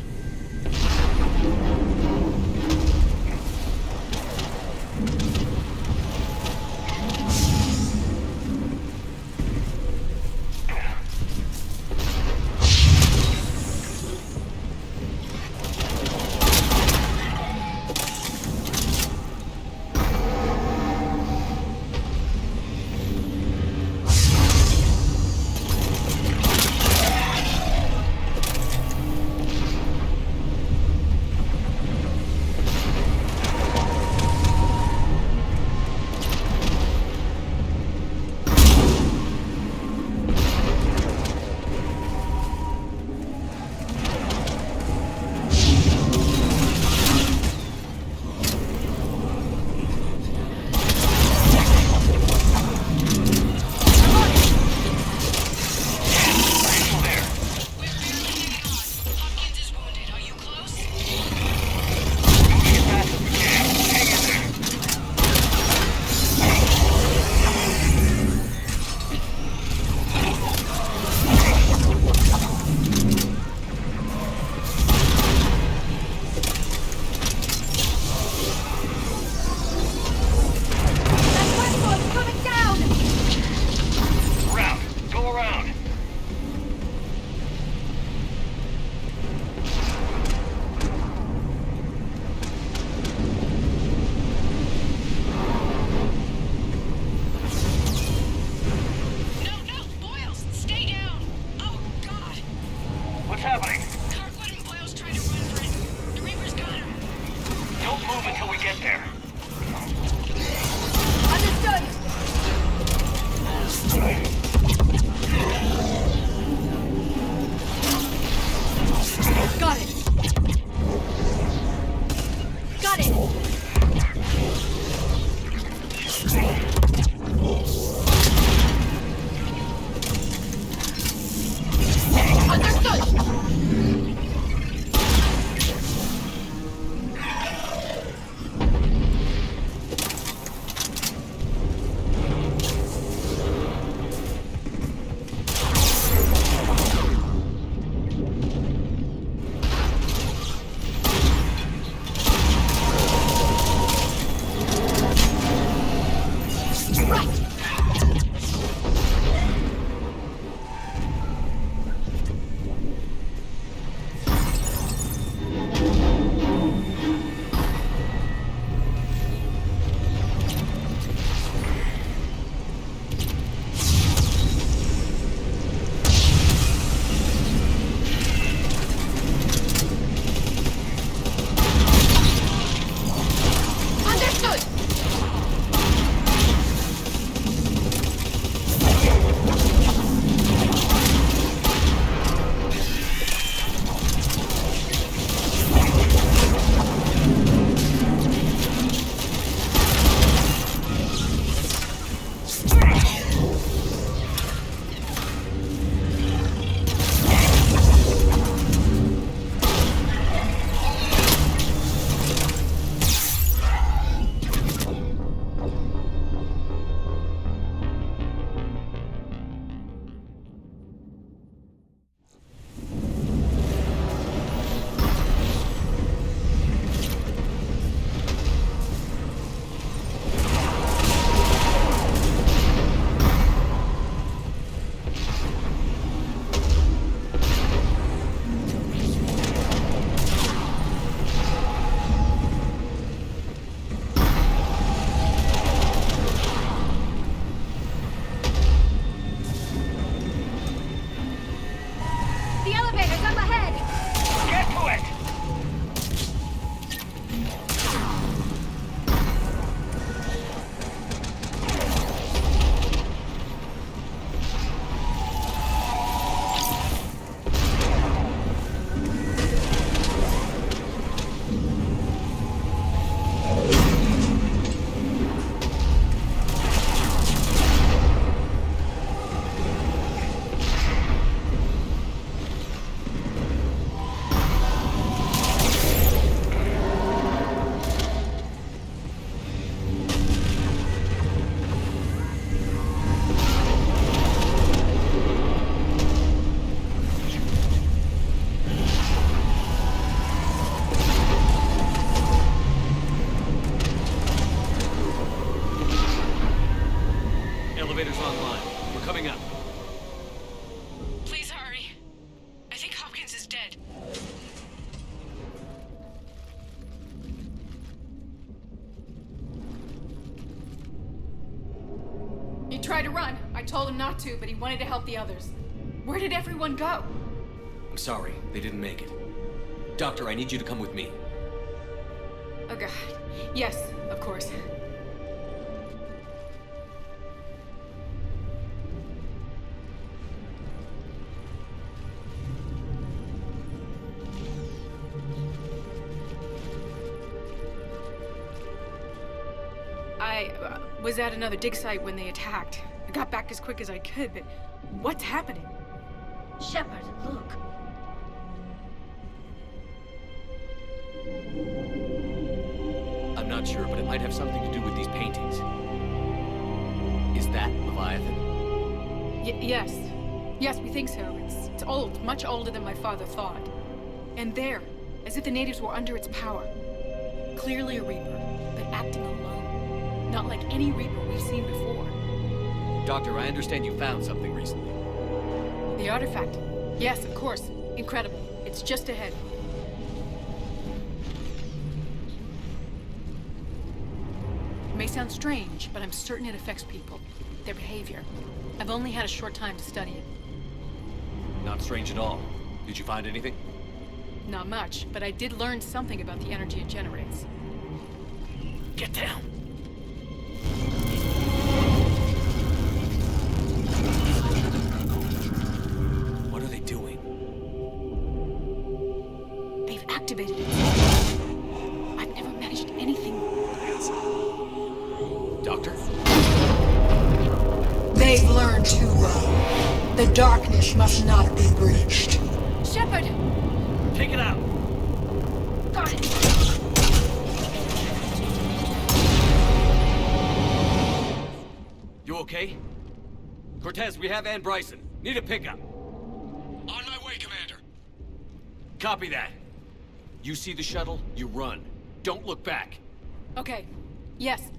elevator's online. We're coming up. Please hurry. I think Hopkins is dead. He tried to run. I told him not to, but he wanted to help the others. Where did everyone go? I'm sorry, they didn't make it. Doctor, I need you to come with me. Oh god. Yes, of course. I was at another dig site when they attacked. I got back as quick as I could, but what's happening? Shepard, look. I'm not sure, but it might have something to do with these paintings. Is that Leviathan? Yes. Yes, we think so. It's old, much older than my father thought. And there, as if the natives were under its power. Clearly a Reaper, but acting alone. Not like any Reaper we've seen before. Doctor, I understand you found something recently. The artifact. Yes, of course. Incredible. It's just ahead. It may sound strange, but I'm certain it affects people. Their behavior. I've only had a short time to study it. Not strange at all. Did you find anything? Not much, but I did learn something about the energy it generates. Get down! What are they doing? They've activated it. I've never managed anything. Doctor? They've learned too well. The darkness must not be breached. Shepard! Take it out! Got it! You okay? Cortez, we have Ann Bryson. Need a pickup. On my way, Commander. Copy that. You see the shuttle, you run. Don't look back. Okay. Yes.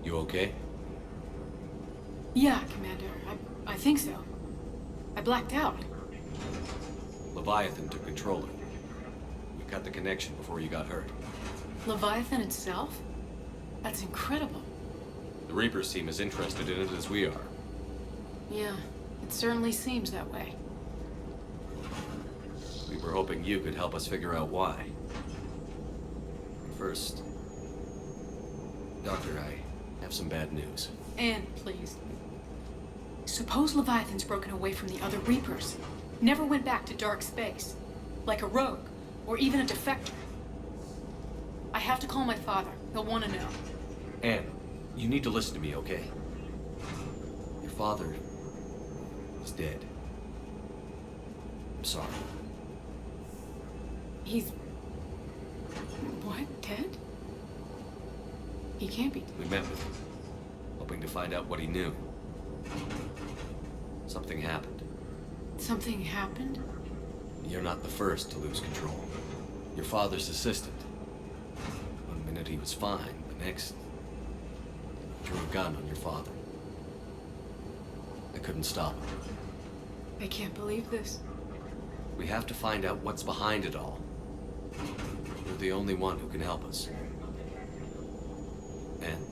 You okay? Yeah, Commander. I think so. I blacked out. Leviathan took control of it. We cut the connection before you got hurt. Leviathan itself? That's incredible. The Reapers seem as interested in it as we are. Yeah, it certainly seems that way. We were hoping you could help us figure out why. First, Doctor, I have some bad news. Ann, please. Suppose Leviathan's broken away from the other Reapers. Never went back to dark space. Like a rogue, or even a defector. I have to call my father. He'll want to know. Anne, you need to listen to me, okay? Your father is dead. I'm sorry. He's... what? Dead? He can't be. We met with him, hoping to find out what he knew. Something happened. Something happened? You're not the first to lose control. Your father's assistant. One minute he was fine, the next... drew a gun on your father. I couldn't stop him. I can't believe this. We have to find out what's behind it all. You're the only one who can help us. And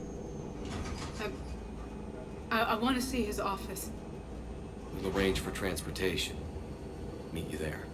I want to see his office. we'll arrange for transportation. Meet you there.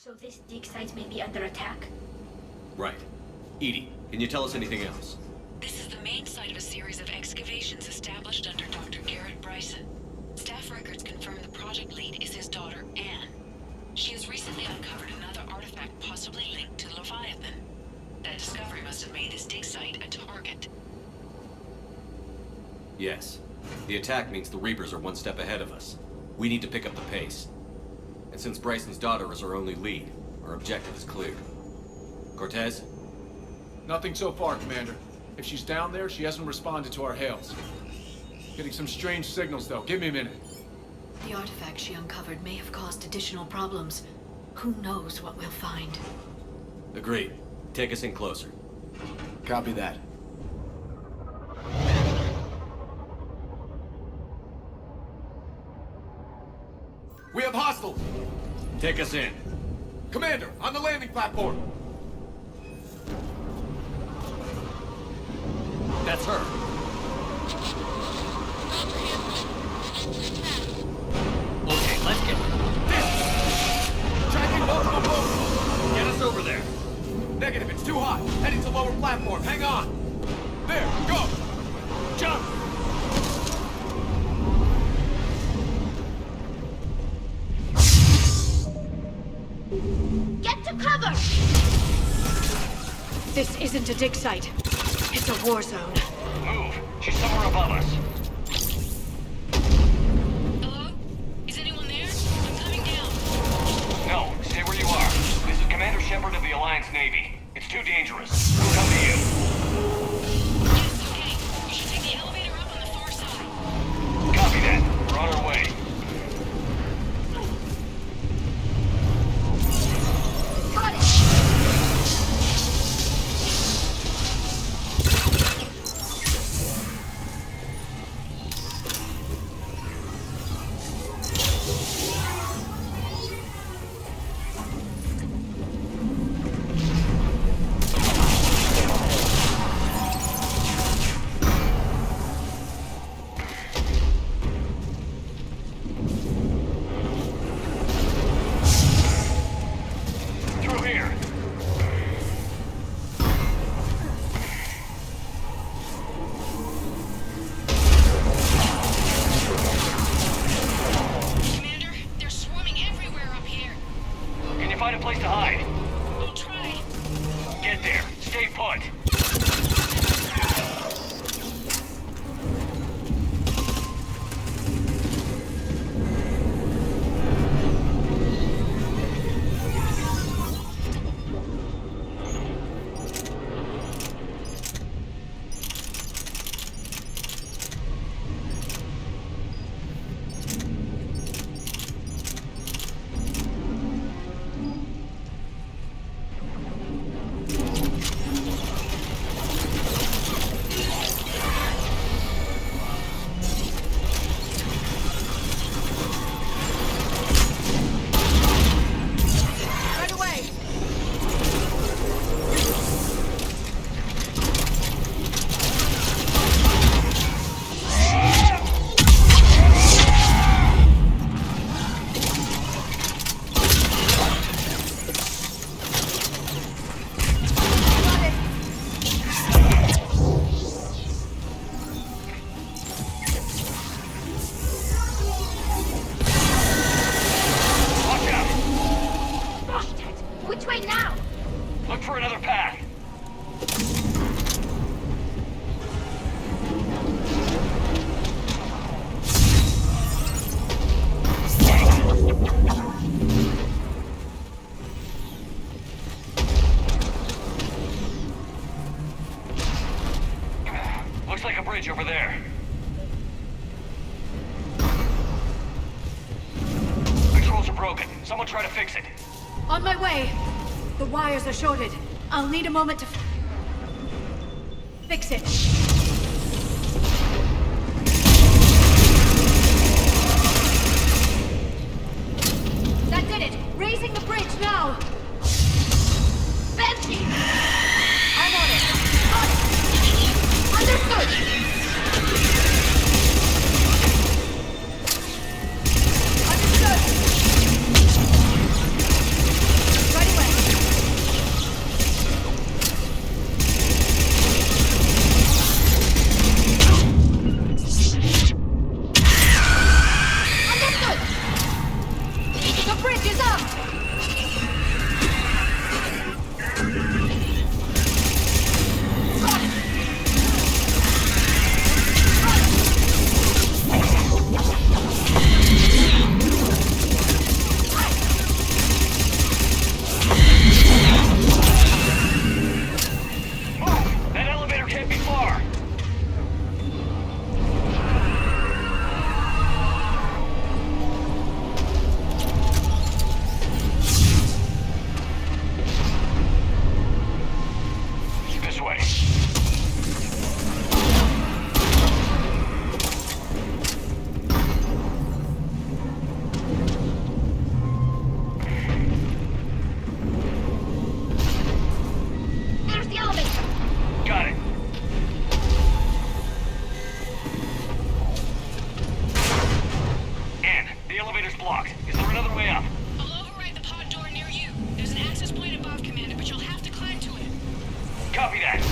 So this dig site may be under attack? Right. Edie, can you tell us anything else? This is the main site of a series of excavations established under Dr. Garrett Bryson. Staff records confirm the project lead is his daughter, Anne. She has recently uncovered another artifact possibly linked to Leviathan. That discovery must have made this dig site a target. Yes. The attack means the Reapers are one step ahead of us. We need to pick up the pace. And since Bryson's daughter is our only lead, our objective is clear. Cortez? Nothing so far, Commander. If she's down there, she hasn't responded to our hails. Getting some strange signals, though. Give me a minute. The artifact she uncovered may have caused additional problems. Who knows what we'll find? Agreed. Take us in closer. Copy that. We have hostiles! Take us in. Commander, on the landing platform! That's her. Okay, let's get her. Tracking multiple boats! Get us over there. Negative, it's too hot. Heading to lower platform. Hang on. There, go! Jump! Get to cover! This isn't a dig site. It's a war zone. Move. She's somewhere above us. Hello? Is anyone there? I'm coming down. No, stay where you are. This is Commander Shepard of the Alliance Navy. It's too dangerous. We'll come to you. Yes, okay. We should take the elevator up on the far side. Copy that. We're on our way. Got it! Through here. Commander, they're swarming everywhere up here. Can you find a place to hide? I'll try. Get there. Stay put. Right away! Watch out! Lost it! Which way now? Look for another path. Looks like a bridge over there. Controls are broken. Someone try to fix it. On my way! The wires are shorted. I'll need a moment to fix it. That did it! Raising the bridge now! Benji! I'm on it! Got it! Understood! Understood! Right away! Understood! The bridge is up! Got it! Move! That elevator can't be far. This way. There's the elevator! Got it. Ann, the elevator's blocked. Is there another way up? I'll override the pod door near you. There's an access point above, Commander, but you'll have to climb to it. Copy that.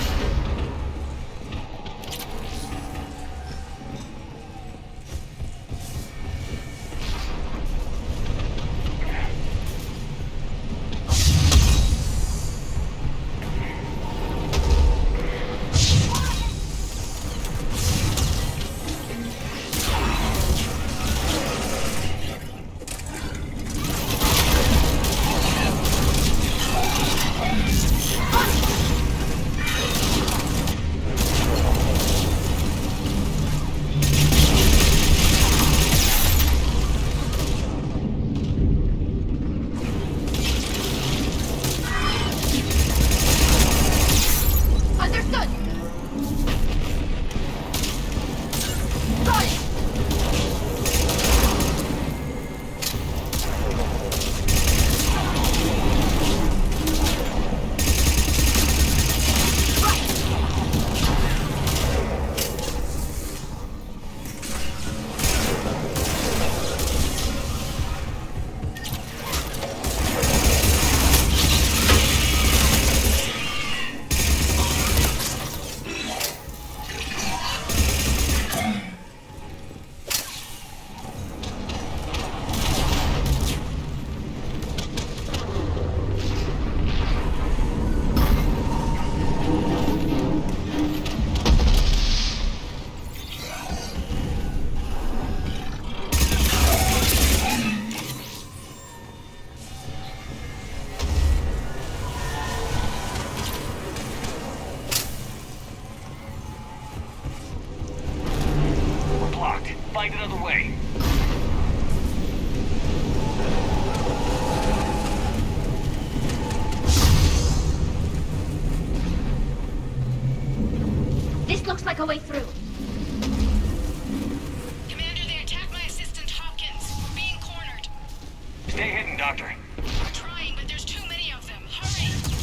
like a way through. Commander, they attacked my assistant Hopkins. We're being cornered. Stay hidden, Doctor. We're trying, but there's too many of them. Hurry!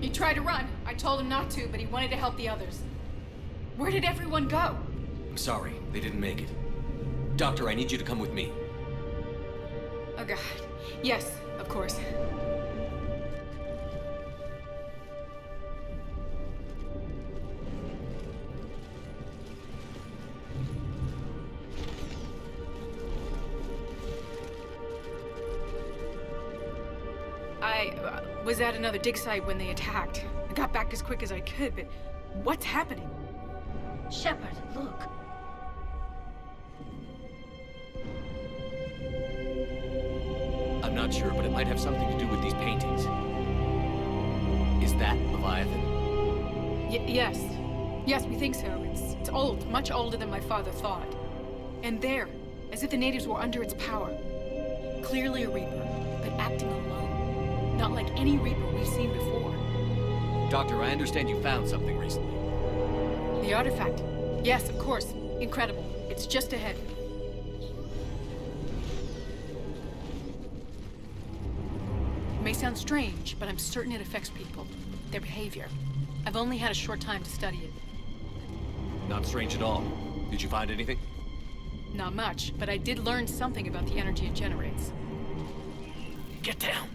He tried to run. I told him not to, but he wanted to help the others. Where did everyone go? I'm sorry, they didn't make it. Doctor, I need you to come with me. Oh god. Yes, of course. was at another dig site when they attacked. I got back as quick as I could, but what's happening? Shepard, look. I'm not sure, but it might have something to do with these paintings. Is that Leviathan? Yes. Yes, we think so. It's old, much older than my father thought. And there, as if the natives were under its power. Clearly a Reaper, but acting alone. Not like any Reaper we've seen before. Doctor, I understand you found something recently. The artifact. Yes, of course. Incredible. It's just ahead. It may sound strange, but I'm certain it affects people. Their behavior. I've only had a short time to study it. Not strange at all. Did you find anything? Not much, but I did learn something about the energy it generates. Get down!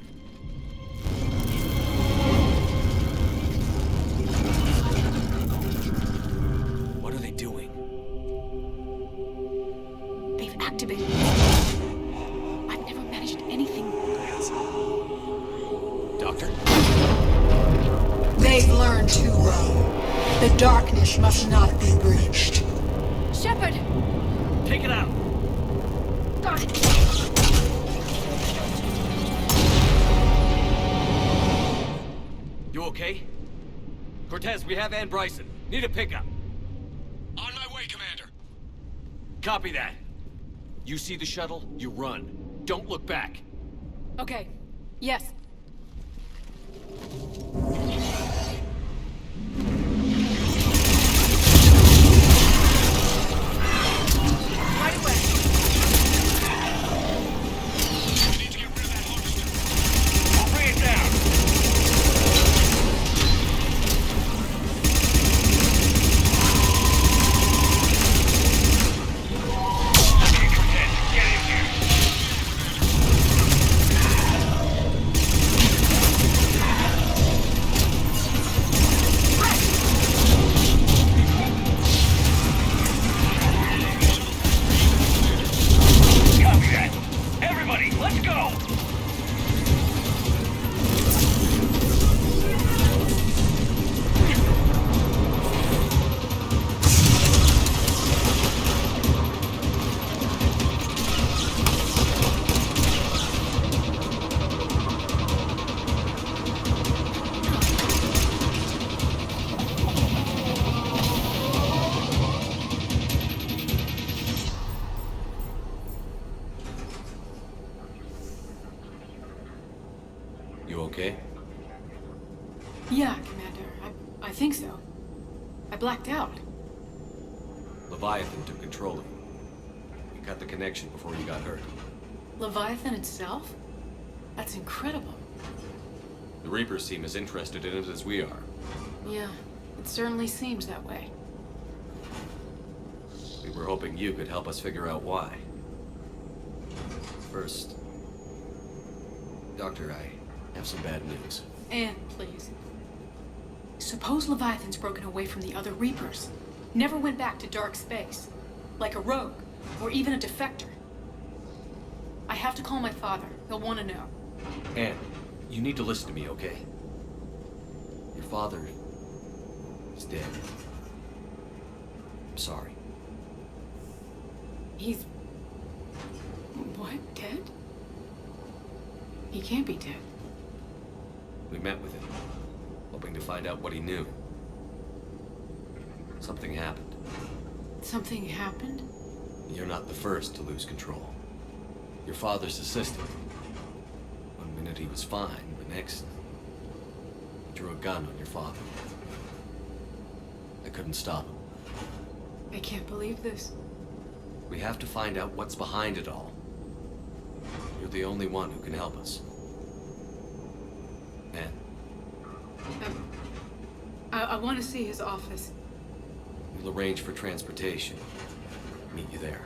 What are they doing? They've activated it. I've never managed anything. Doctor? They've learned too well. The darkness must not be breached. Shepard! Take it out! Got it. You okay? Cortez, we have Ann Bryson. Need a pickup. On my way, Commander. Copy that. You see the shuttle, you run. Don't look back. Okay. Yes. Right away. We need to get rid of that harvester. We'll bring it down. Okay, Cortez, get in here. Copy that. Everybody, let's go. You okay? Yeah, Commander. I think so. I blacked out. Leviathan took control of you. You cut the connection before you got hurt. Leviathan itself? That's incredible. The Reapers seem as interested in it as we are. Yeah, it certainly seems that way. We were hoping you could help us figure out why. First, Doctor, I have some bad news. Ann, please. Suppose Leviathan's broken away from the other Reapers. Never went back to dark space. Like a rogue, or even a defector. I have to call my father. He'll want to know. Ann, you need to listen to me, okay? Your father is dead. I'm sorry. He's... what? Dead? He can't be dead. We met with him, hoping to find out what he knew. Something happened. Something happened? You're not the first to lose control. Your father's assistant. One minute he was fine, the next... he drew a gun on your father. I couldn't stop him. I can't believe this. We have to find out what's behind it all. You're the only one who can help us. Ann. I want to see his office. We'll arrange for transportation. Meet you there.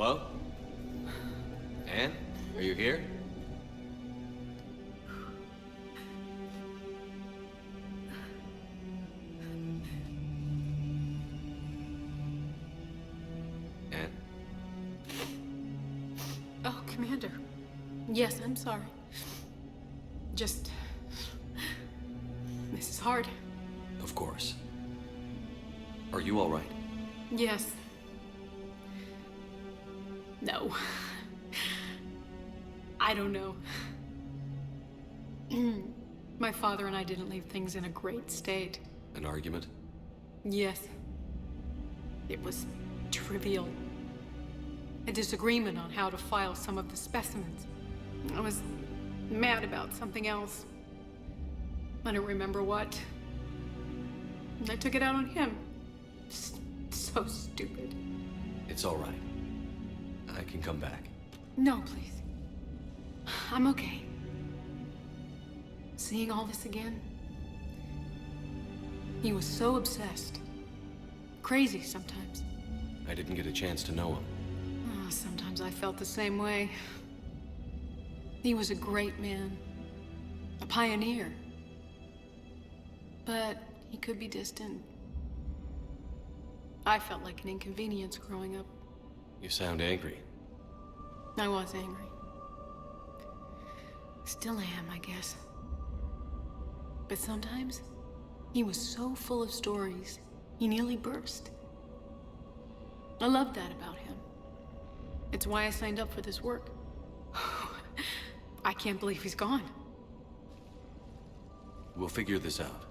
Hello? Anne? Are you here? Anne? Oh, Commander. Yes, I'm sorry. Just... This is hard. Of course. Are you all right? Yes. No. I don't know. My father and I didn't leave things in a great state. An argument? Yes. It was trivial. A disagreement on how to file some of the specimens. I was mad about something else. I don't remember what. I took it out on him. So stupid. It's all right. I can come back. No, please. I'm okay. Seeing all this again? He was so obsessed. Crazy sometimes. I didn't get a chance to know him. Oh, sometimes I felt the same way. He was a great man. A pioneer. But he could be distant. I felt like an inconvenience growing up. You sound angry. I was angry. Still am, I guess. But sometimes, he was so full of stories, he nearly burst. I loved that about him. It's why I signed up for this work. I can't believe he's gone. We'll figure this out.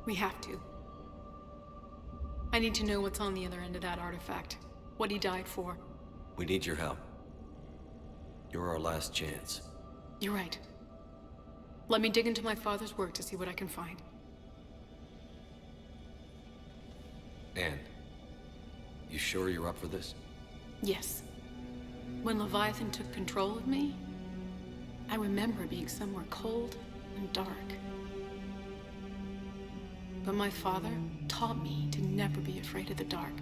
We have to. I need to know what's on the other end of that artifact. What he died for. We need your help. You're our last chance. You're right. Let me dig into my father's work to see what I can find. Anne, you sure you're up for this? Yes. When Leviathan took control of me, I remember being somewhere cold and dark. But my father taught me to never be afraid of the dark.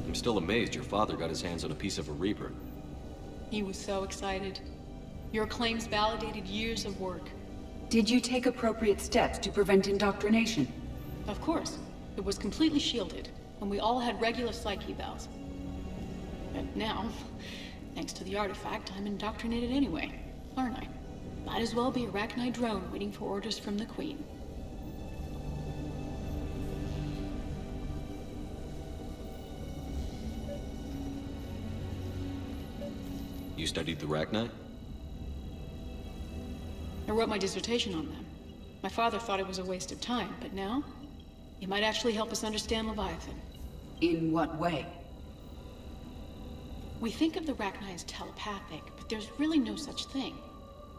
I'm still amazed your father got his hands on a piece of a Reaper. He was so excited. Your claims validated years of work. Did you take appropriate steps to prevent indoctrination? Of course. It was completely shielded, and we all had regular psych evals. And now, thanks to the artifact, I'm indoctrinated anyway, aren't I? Might as well be a Arachnite drone waiting for orders from the Queen. You studied the Arachnite? I wrote my dissertation on them. My father thought it was a waste of time, but now, it might actually help us understand Leviathan. In what way? We think of the Arachnite as telepathic, but there's really no such thing.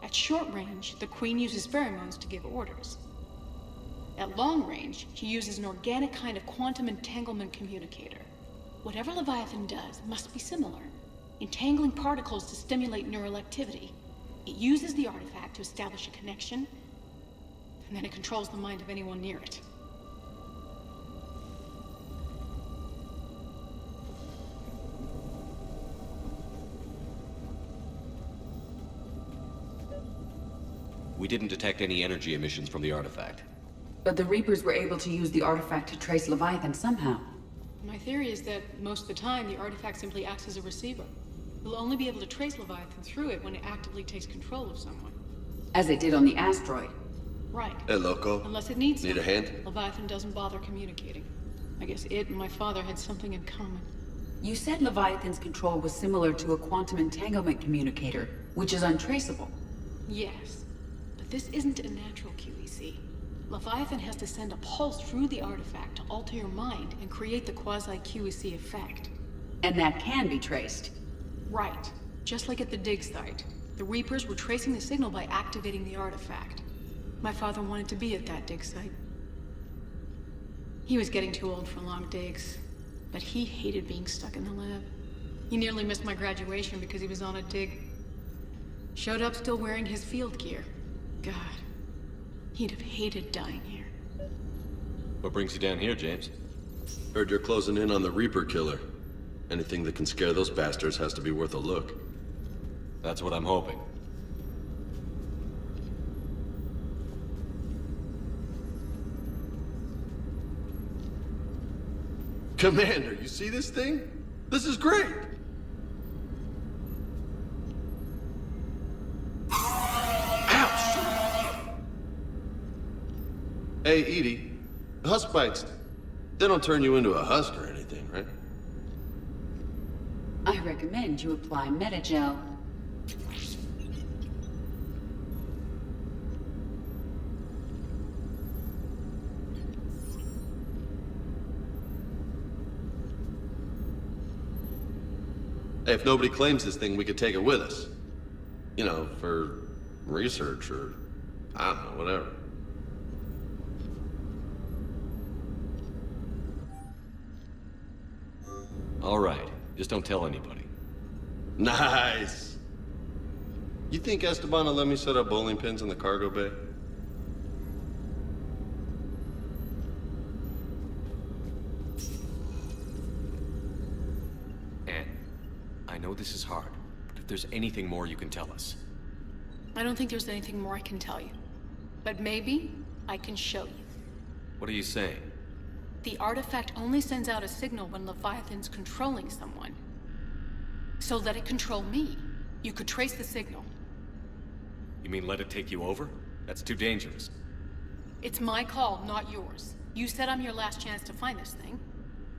At short range, the Queen uses pheromones to give orders. At long range, she uses an organic kind of quantum entanglement communicator. Whatever Leviathan does must be similar. Entangling particles to stimulate neural activity. It uses the artifact to establish a connection, and then it controls the mind of anyone near it. We didn't detect any energy emissions from the artifact. But the Reapers were able to use the artifact to trace Leviathan somehow. My theory is that most of the time, the artifact simply acts as a receiver. We'll only be able to trace Leviathan through it when it actively takes control of someone. As it did on the asteroid. Right. Hey, Loco. Unless it needs Need a hand? Leviathan doesn't bother communicating. I guess it and my father had something in common. You said Leviathan's control was similar to a quantum entanglement communicator, which is untraceable. Yes. But this isn't a natural QEC. Leviathan has to send a pulse through the artifact to alter your mind and create the quasi-QEC effect. And that can be traced. Right. Just like at the dig site. The Reapers were tracing the signal by activating the artifact. My father wanted to be at that dig site. He was getting too old for long digs, but he hated being stuck in the lab. He nearly missed my graduation because he was on a dig. Showed up still wearing his field gear. God, he'd have hated dying here. What brings you down here, James? Heard you're closing in on the Reaper killer. Anything that can scare those bastards has to be worth a look. That's what I'm hoping. Commander, you see this thing? This is great! Ouch! Hey, Edie, husk bites, they don't turn you into a husk or anything, right? I recommend you apply Metagel. Hey, if nobody claims this thing, we could take it with us. You know, for research or, I don't know, whatever. All right. Just don't tell anybody. Nice! You think Esteban will let me set up bowling pins in the cargo bay? Ann, I know this is hard, but if there's anything more you can tell us. I don't think there's anything more I can tell you. But maybe I can show you. What are you saying? The artifact only sends out a signal when Leviathan's controlling someone. So let it control me. You could trace the signal. You mean let it take you over? That's too dangerous. It's my call, not yours. You said I'm your last chance to find this thing.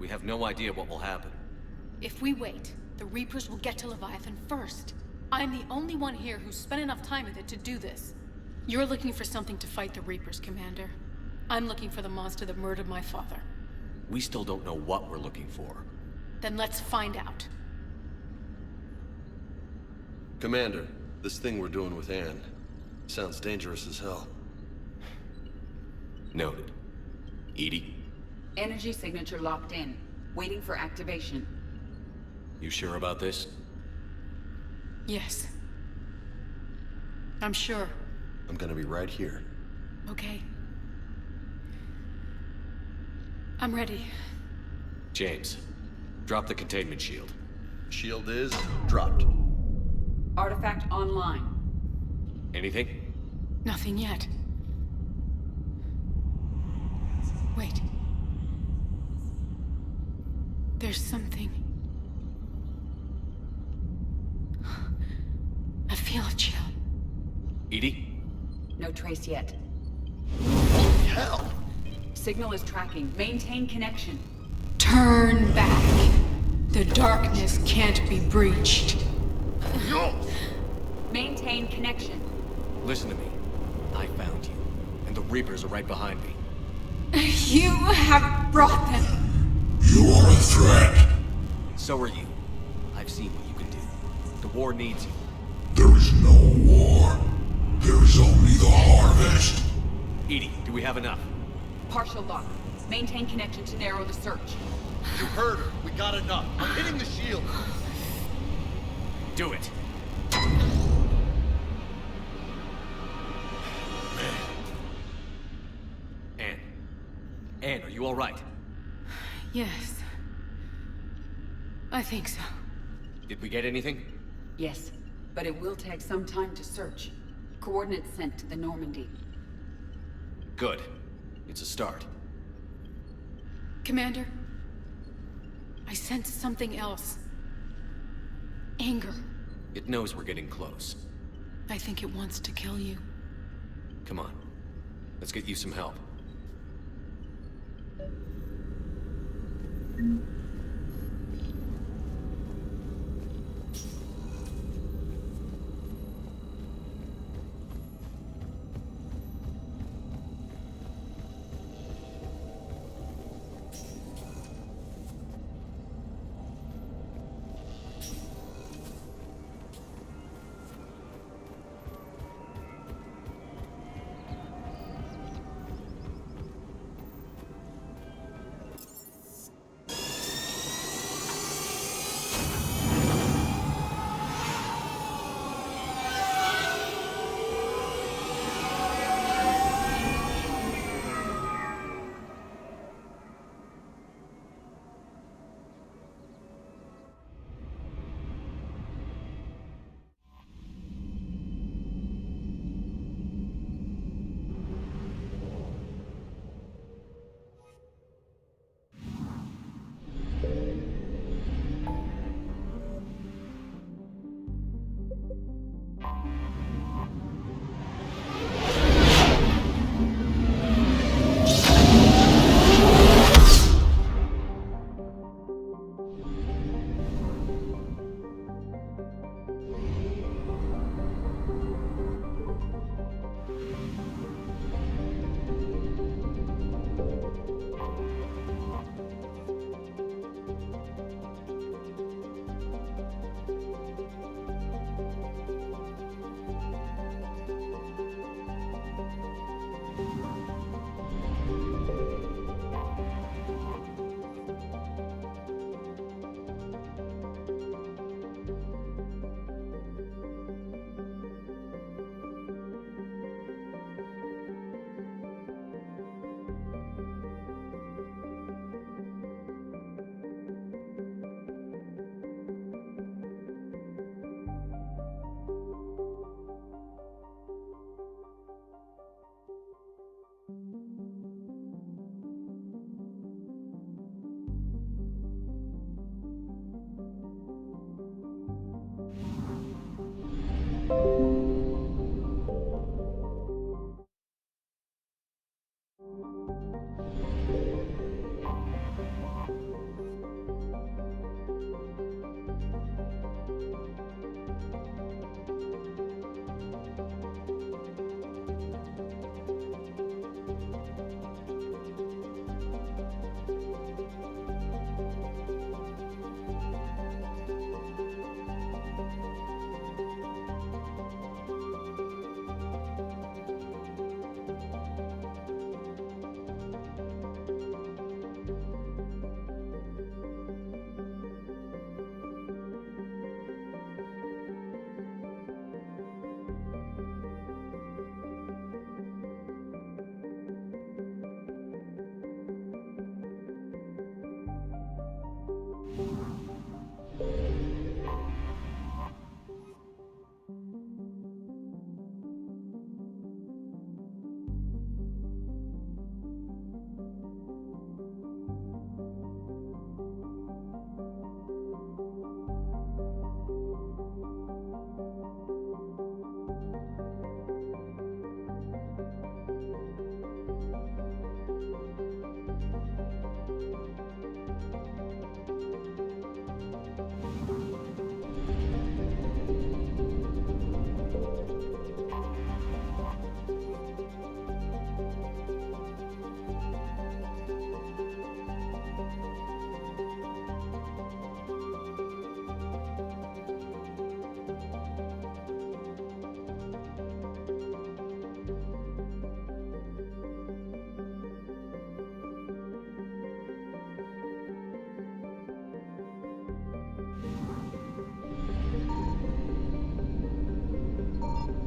We have no idea what will happen. If we wait, the Reapers will get to Leviathan first. I'm the only one here who's spent enough time with it to do this. You're looking for something to fight the Reapers, Commander. I'm looking for the monster that murdered my father. We still don't know what we're looking for. Then let's find out. Commander, this thing we're doing with Ann sounds dangerous as hell. Noted. Edie? Energy signature locked in. Waiting for activation. You sure about this? Yes. I'm sure. I'm gonna be right here. Okay. I'm ready. James, drop the containment shield. Shield is dropped. Artifact online. Anything? Nothing yet. Wait. There's something. I feel a chill. Edie? No trace yet. Holy hell! Signal is tracking. Maintain connection. Turn back. The darkness can't be breached. Maintain connection. Listen to me. I found you, and the Reapers are right behind me. You have brought them. You are a threat. So are you. I've seen what you can do. The war needs you. There is no war. There is only the harvest. Edie, do we have enough? Partial lock. Maintain connection to narrow the search. You heard her. We got enough. I'm hitting the shield. Do it. Ann. Ann, are you all right? Yes. I think so. Did we get anything? Yes, but it will take some time to search. Coordinates sent to the Normandy. Good. It's a start. Commander, I sense something else. Anger. It knows we're getting close. I think it wants to kill you. Come on. Let's get you some help.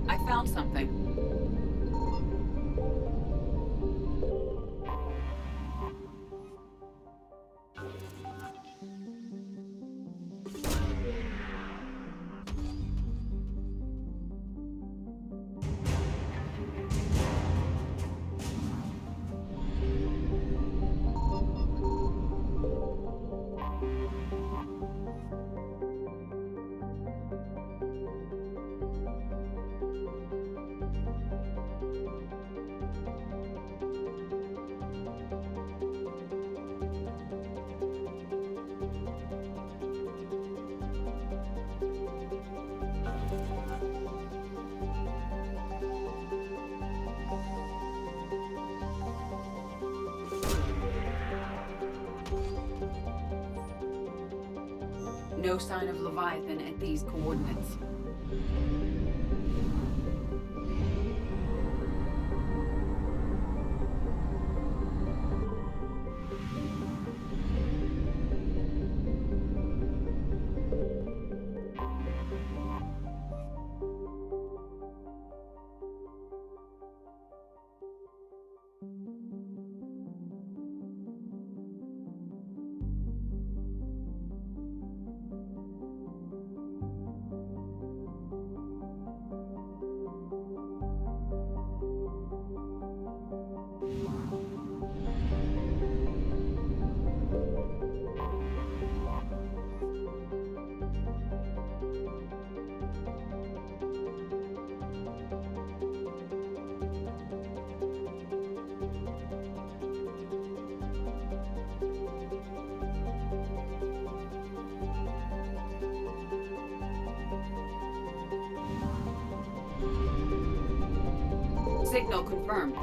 I found something. No sign of Leviathan at these coordinates. Signal confirmed.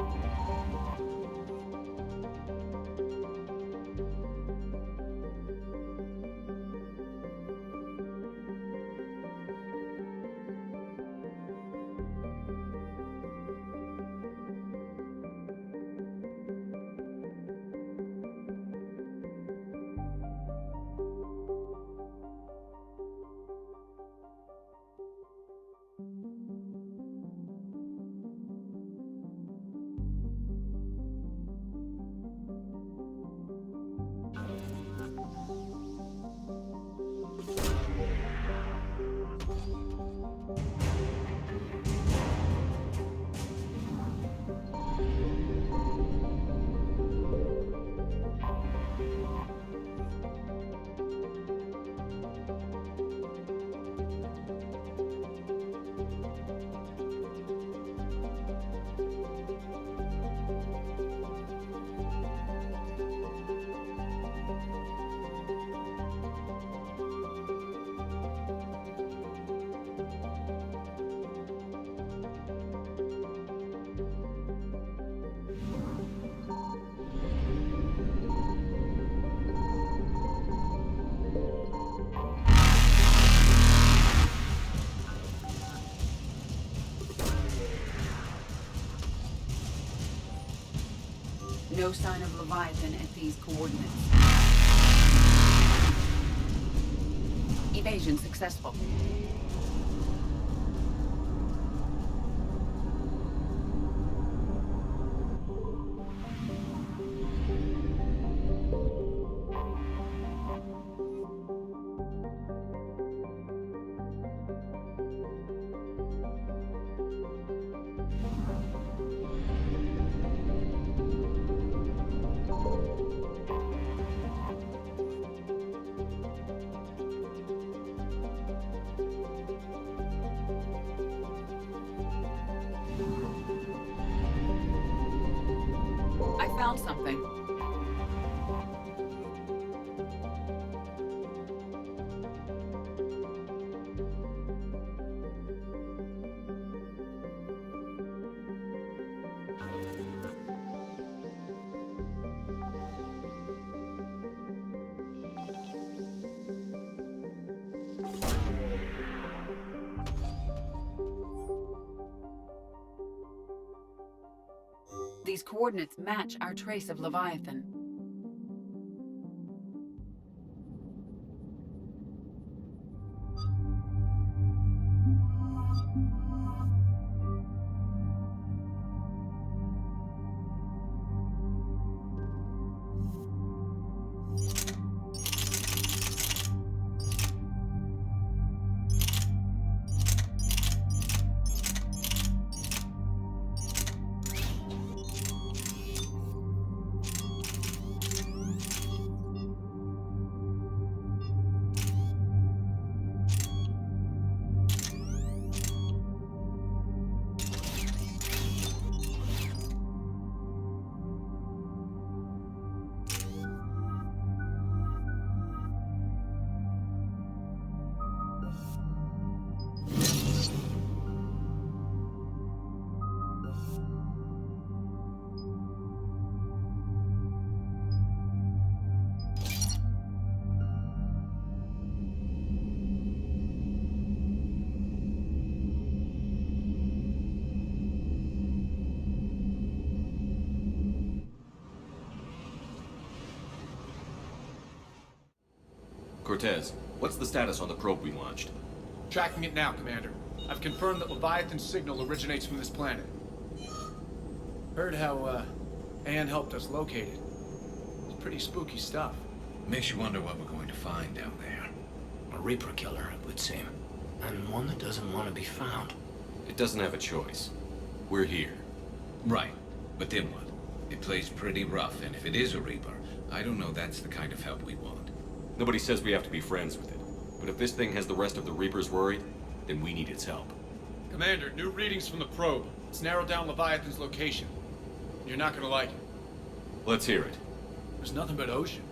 No sign of Leviathan at these coordinates. Evasion successful. I found something. These coordinates match our trace of Leviathan. Cortez, what's the status on the probe we launched? Tracking it now, Commander. I've confirmed that Leviathan's signal originates from this planet. Heard how, Ann helped us locate it. It's pretty spooky stuff. Makes you wonder what we're going to find down there. A Reaper killer, it would seem. And one that doesn't want to be found. It doesn't have a choice. We're here. Right. But then what? It plays pretty rough, and if it is a Reaper, I don't know that's the kind of help we want. Nobody says we have to be friends with it. But if this thing has the rest of the Reapers worried, then we need its help. Commander, new readings from the probe. It's narrowed down Leviathan's location. You're not gonna like it. Let's hear it. There's nothing but ocean.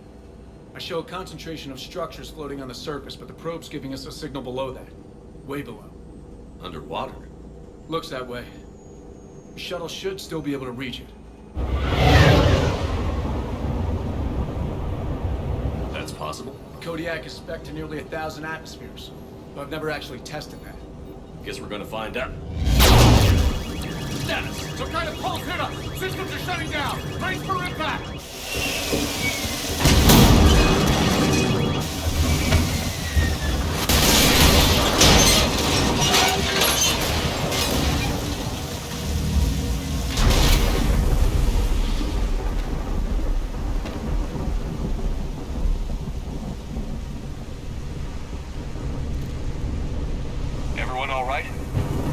I show a concentration of structures floating on the surface, but the probe's giving us a signal below that. Way below. Underwater? Looks that way. The shuttle should still be able to reach it. That's possible? Kodiak is spec'd to nearly 1,000 atmospheres, but I've never actually tested that. Guess we're gonna find out. Status! Some kind of pulse hit us! Systems are shutting down! Brace for impact!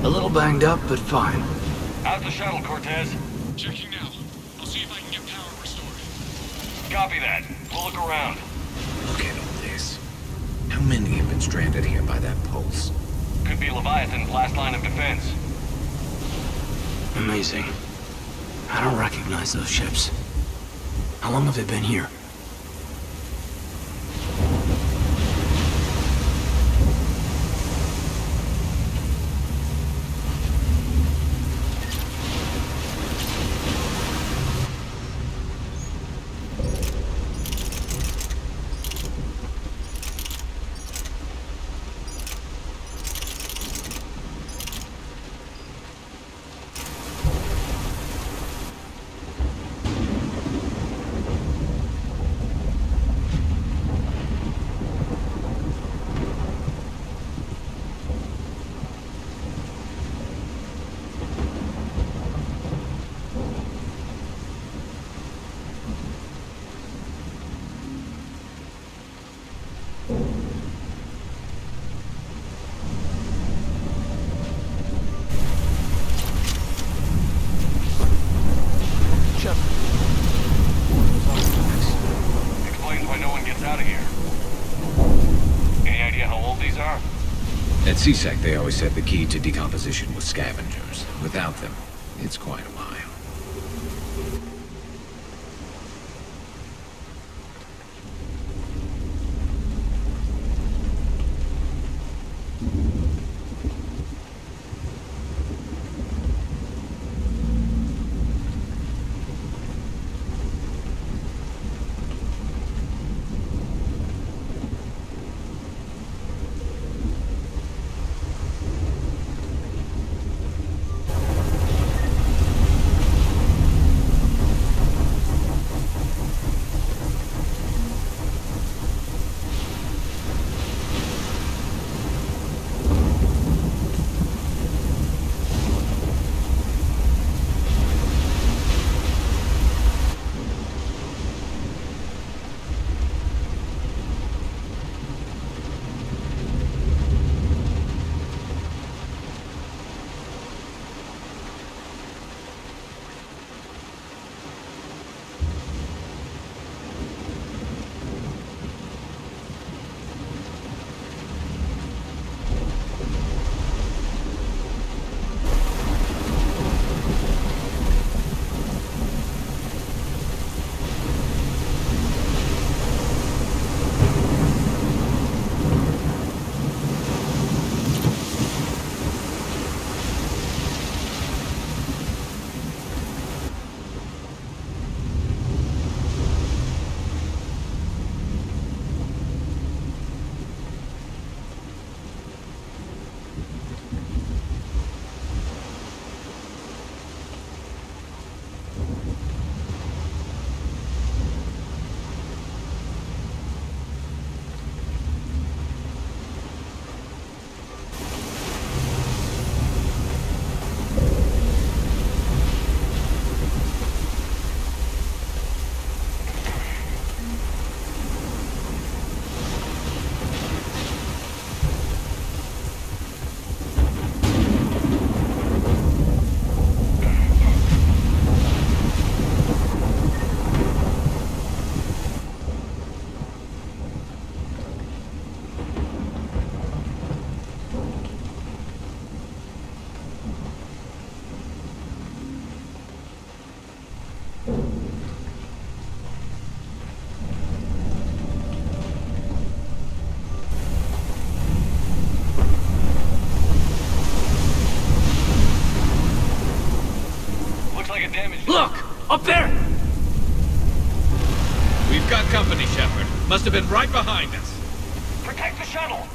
A little banged up, but fine. How's the shuttle, Cortez? Checking now. I'll see if I can get power restored. Copy that. We'll look around. Look at all this. How many have been stranded here by that pulse? Could be Leviathan's last line of defense. Amazing. I don't recognize those ships. How long have they been here? CSEC, they always said the key to decomposition was scavengers. Without them, it's quite a mile. Look! Up there! We've got company, Shepard. Must have been right behind us. Protect the shuttle!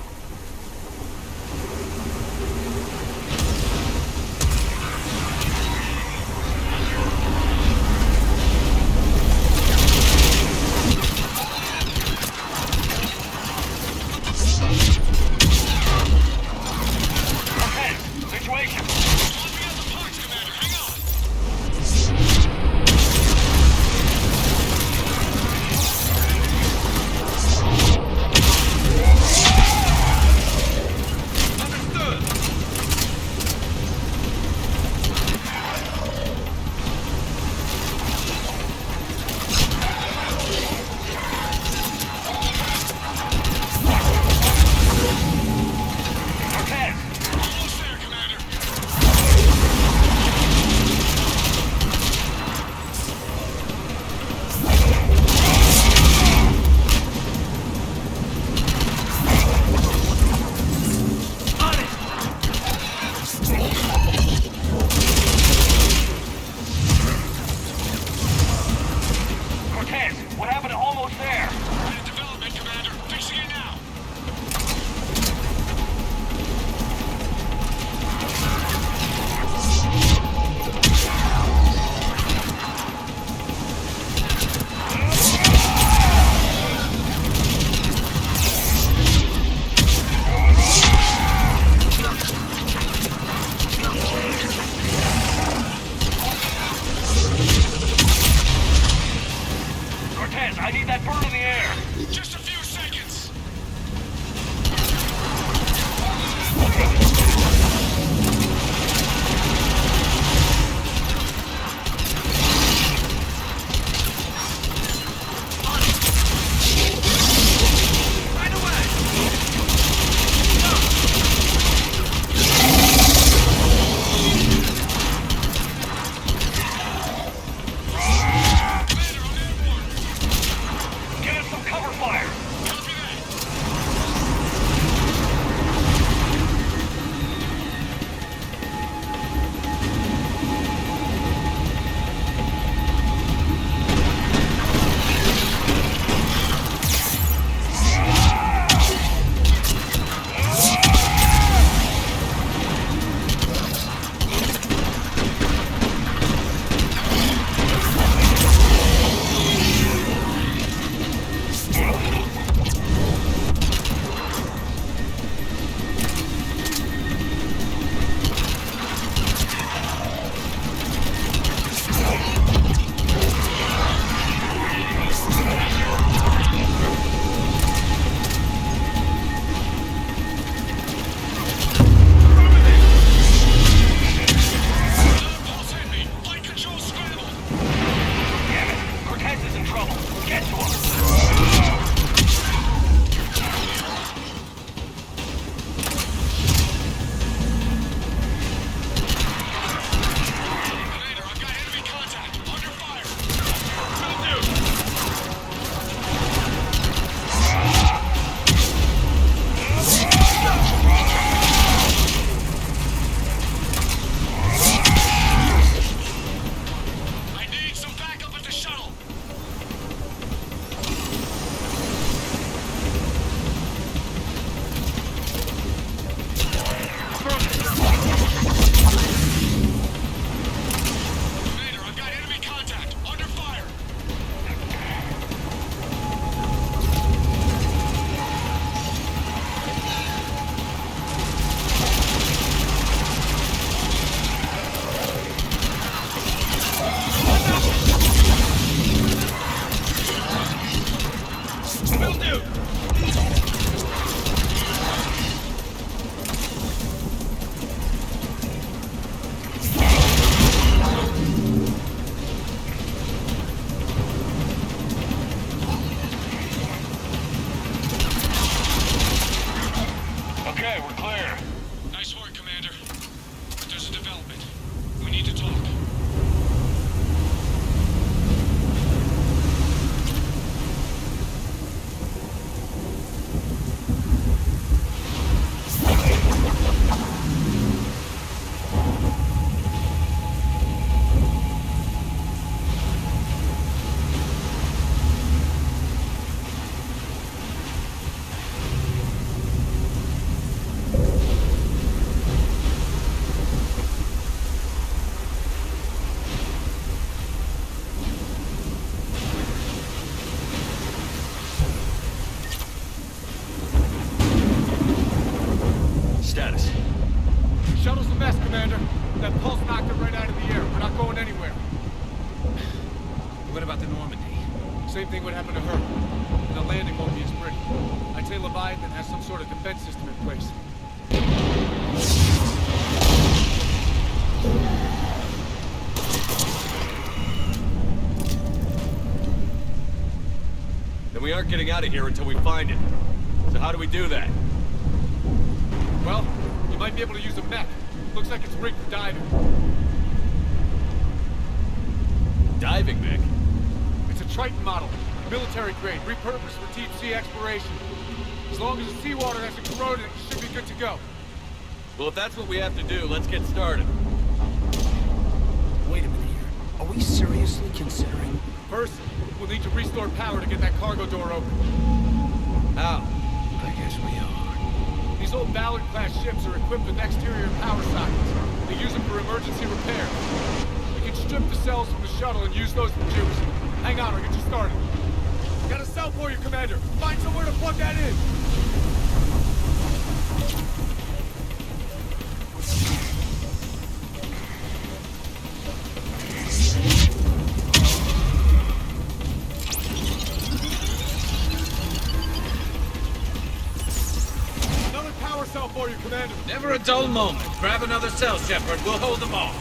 anywhere. What about the Normandy? Same thing would happen to her. The landing won't be as pretty. I'd say Leviathan has some sort of defense system in place. Then we aren't getting out of here until we find it. So how do we do that? Well, you might be able to use a mech. Looks like it's rigged for diving. Diving mech? It's a Triton model. Military grade, repurposed for deep sea exploration. As long as the seawater hasn't corroded, it should be good to go. Well, if that's what we have to do, let's get started. Wait a minute here. Are we seriously considering... First, we'll need to restore power to get that cargo door open. How? I guess we are. These old Ballard-class ships are equipped with exterior power sockets. They use them for emergency repairs. We can strip the cells from the shuttle and use those for juice. Hang on, I'll get you started. Got a cell for you, Commander. Find somewhere to plug that in. Another power cell for you, Commander. Never a dull moment. Grab another cell, Shepard. We'll hold them all.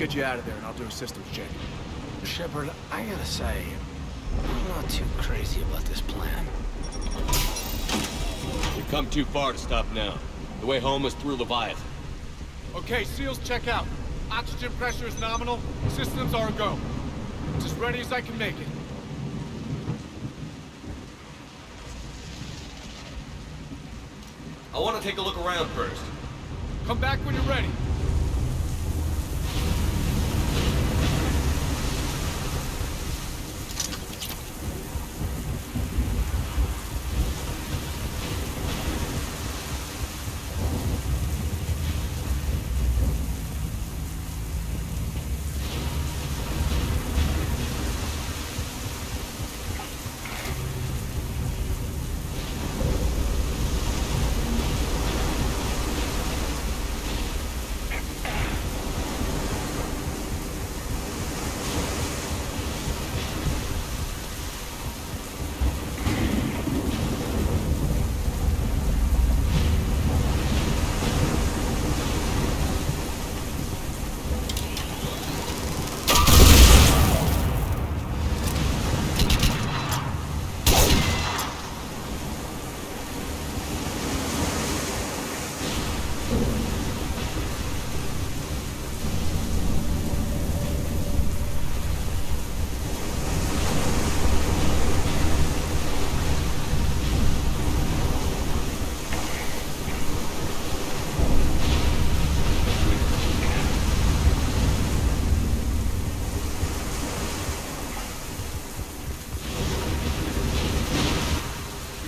get you out of there and I'll do a systems check. Shepard, I gotta say, I'm not too crazy about this plan. You've come too far to stop now. The way home is through Leviathan. Okay, SEALs check out. Oxygen pressure is nominal. Systems are a go. It's as ready as I can make it. I want to take a look around first. Come back when you're ready.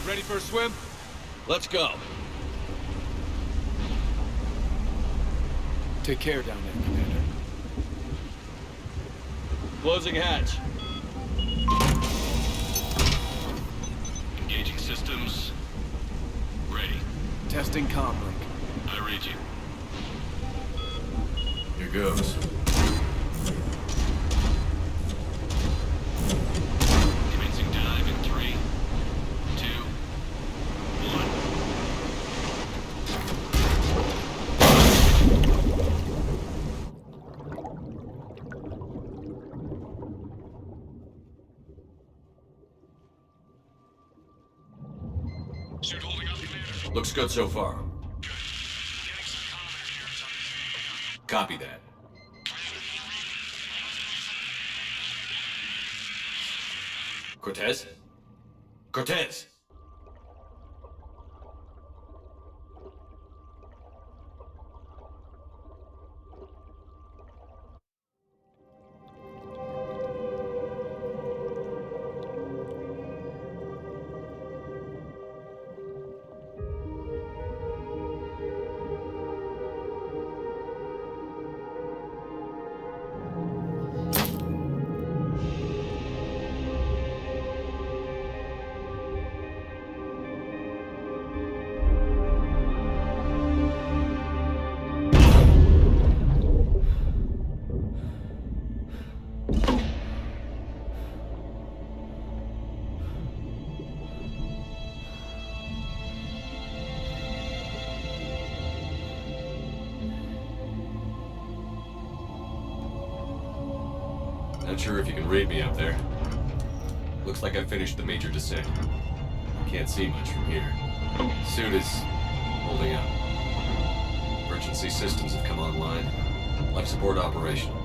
Ready for a swim? Let's go. Take care down there, Commander. Closing hatch. Engaging systems. Ready. Testing comm link. I read you. Here goes. Commencing dive in 3, 2, 1. Suit holding up, Commander. Looks good so far. Copy that. Cortez? Cortez! Not sure if you can read me up there. Looks like I finished the major descent. Can't see much from here. Suit is holding up. Emergency systems have come online. Life support operational.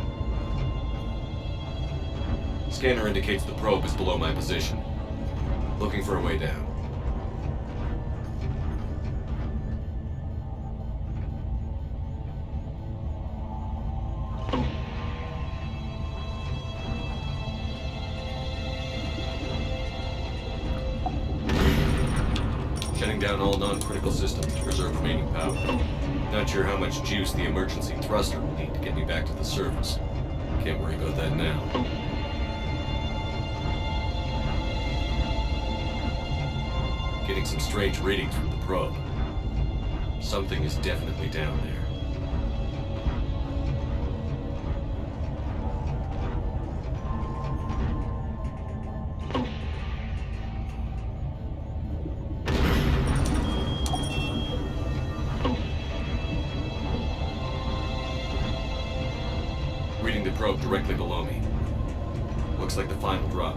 Scanner indicates the probe is below my position. Looking for a way down. Shutting down all non-critical systems to preserve remaining power. Not sure how much juice the emergency thruster will need to get me back to the surface. Can't worry about that now. Getting some strange readings from the probe. Something is definitely down there. probe directly below me. Looks like the final drop.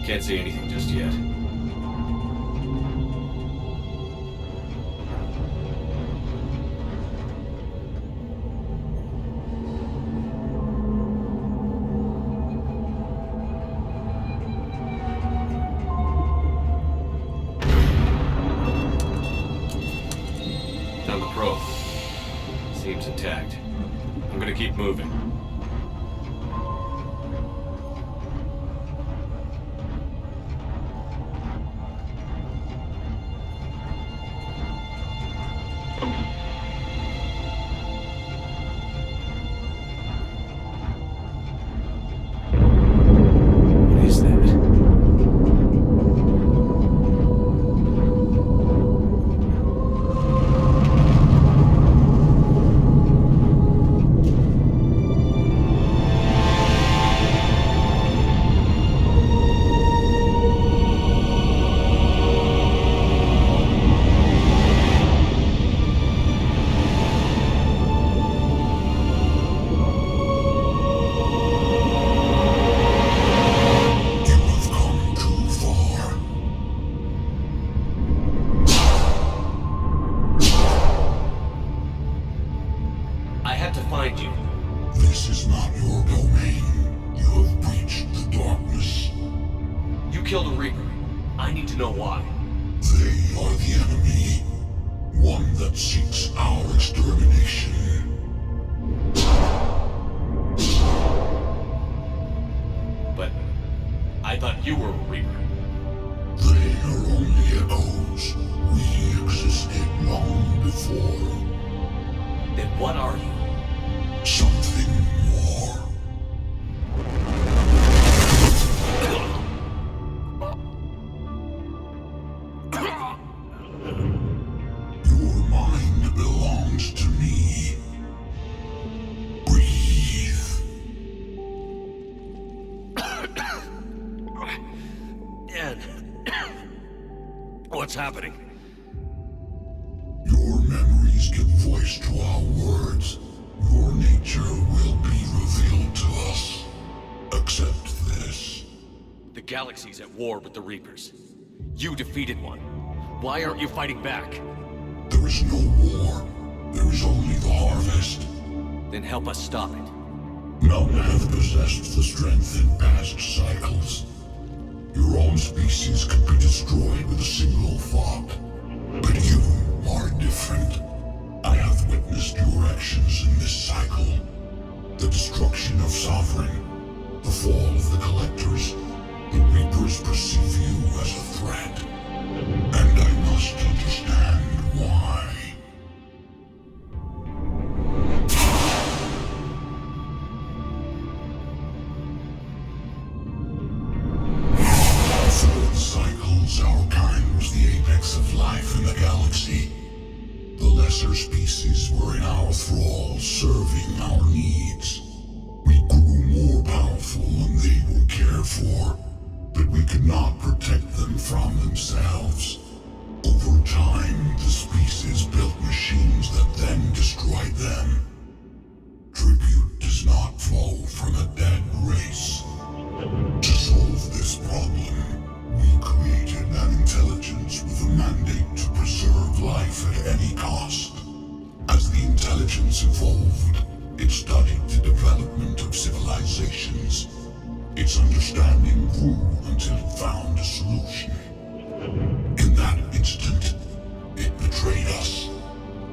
Can't see anything just yet. Found the probe. Seems intact. I'm gonna keep moving. What's happening? Your memories give voice to our words. Your nature will be revealed to us. Accept this. The galaxy's at war with the Reapers. You defeated one. Why aren't you fighting back? There is no war. There is only the harvest. Then help us stop it. None have possessed the strength in past cycles. Your own species could be destroyed with a single thought. But you are different. I have witnessed your actions in this cycle. The destruction of Sovereign, the fall of the Collectors. The Reapers perceive you as a threat. And I must understand why. Our kind was the apex of life in the galaxy. The lesser species were in our thrall, serving our needs. We grew more powerful and they were cared for, but we could not protect them from themselves. Over time, the species built machines that then destroyed them. Tribute does not flow from a dead race. To solve this problem, we created an intelligence with a mandate to preserve life at any cost. As the intelligence evolved, it studied the development of civilizations. Its understanding grew until it found a solution. In that instant, it betrayed us.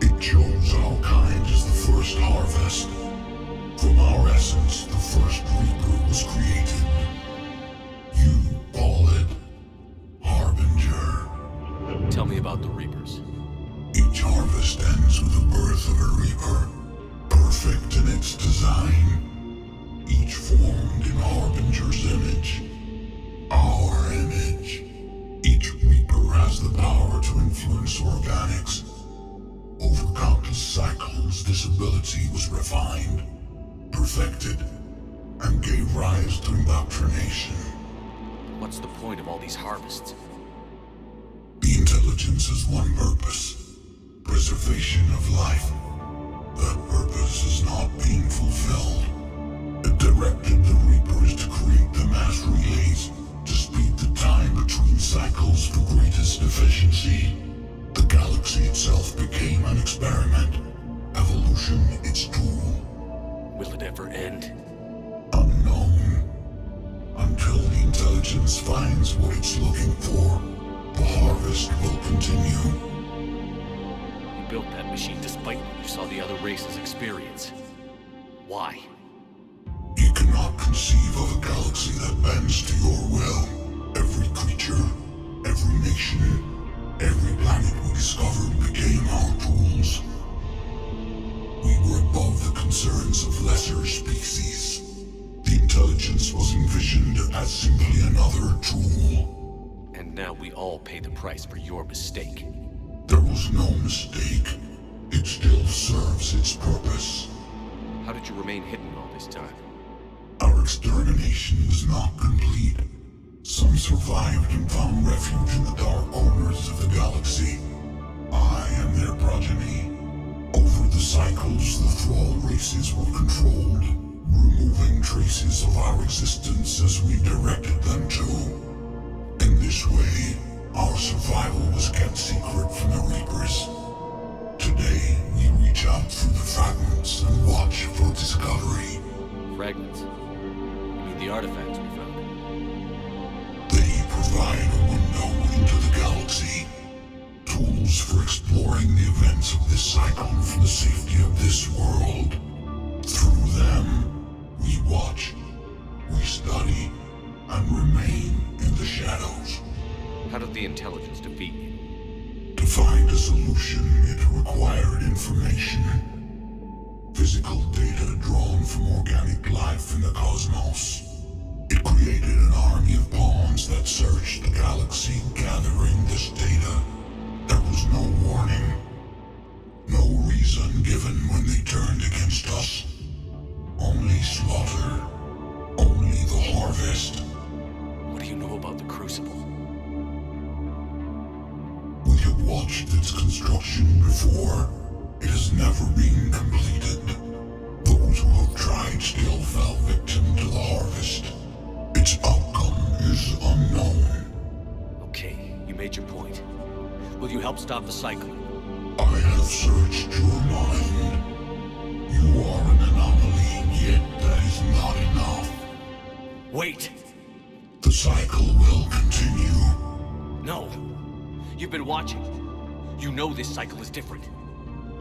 It chose our kind as the first harvest. From our essence, the first Reaper was created. You call it Harbinger. Tell me about the Reapers. Each harvest ends with the birth of a Reaper, perfect in its design. Each formed in Harbinger's image. Our image. Each Reaper has the power to influence organics. Over countless cycles, this ability was refined, perfected, and gave rise to indoctrination. What's the point of all these harvests? The intelligence has one purpose. Preservation of life. That purpose is not being fulfilled. It directed the Reapers to create the mass relays to speed the time between cycles for greatest efficiency. The galaxy itself became an experiment. Evolution its tool. Will it ever end? Unknown. Until the intelligence finds what it's looking for, the harvest will continue. You built that machine despite what you saw the other races experience. Why? You cannot conceive of a galaxy that bends to your will. Every creature, every nation, every planet we discovered became our tools. We were above the concerns of lesser species. The intelligence was envisioned as simply another tool. And now we all pay the price for your mistake. There was no mistake. It still serves its purpose. How did you remain hidden all this time? Our extermination was not complete. Some survived and found refuge in the dark corners of the galaxy. I am their progeny. Over the cycles, the thrall races were controlled, removing traces of our existence as we directed them to. In this way, our survival was kept secret from the Reapers. Today, we reach out through the fragments and watch for discovery. Fragments? You mean the artifacts we found? They provide a window into the galaxy. Tools for exploring the events of this cycle from the safety of this world. Through them, we watch, we study, and remain in the shadows. How did the intelligence defeat you? To find a solution, it required information. Physical data drawn from organic life in the cosmos. It created an army of pawns that searched the galaxy, gathering this data. There was no warning. No reason given when they turned against us. Only slaughter. Only the harvest. What do you know about the Crucible? We have watched its construction before. It has never been completed. Those who have tried still fell victim to the harvest. Its outcome is unknown. Okay, you made your point. Will you help stop the cycle? I have searched your mind. You are an anomaly, yet that is not enough. Wait! The cycle will continue. No. You've been watching. You know this cycle is different.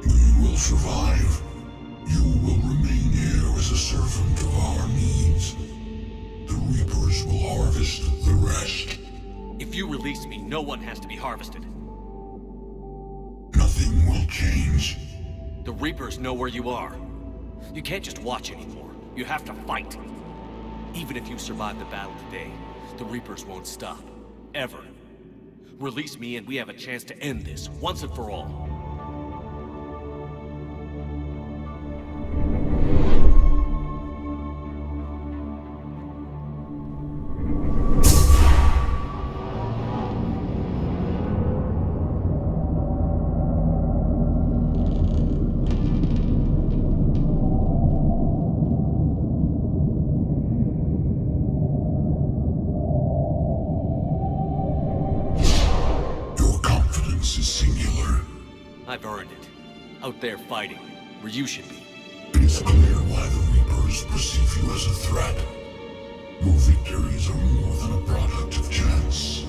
We will survive. You will remain here as a servant of our needs. The Reapers will harvest the rest. If you release me, no one has to be harvested. Nothing will change. The Reapers know where you are. You can't just watch anymore. You have to fight. Even if you survive the battle today, the Reapers won't stop. Ever. Release me and we have a chance to end this, once and for all. I've earned it. Out there fighting, where you should be. It is clear why the Reapers perceive you as a threat. Your victories are more than a product of chance.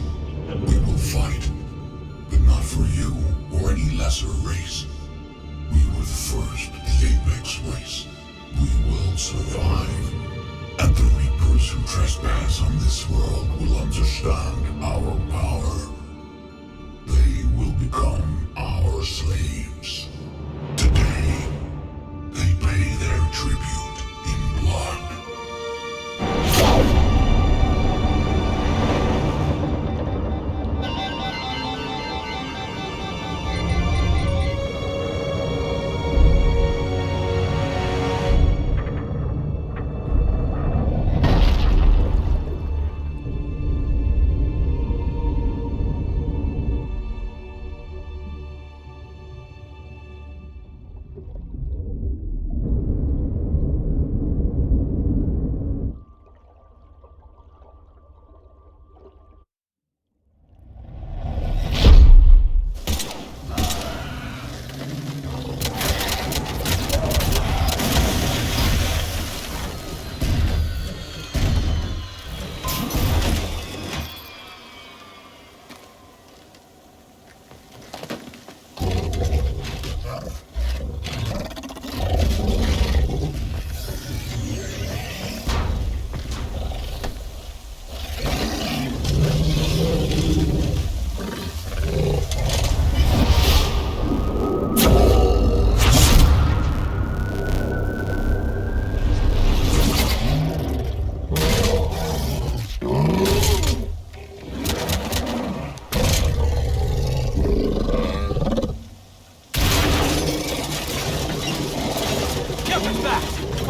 We will fight, but not for you or any lesser race. We were the first, the Apex race. We will survive. And the Reapers who trespass on this world will understand our power. They will become our slaves. Today, they pay their tribute in blood.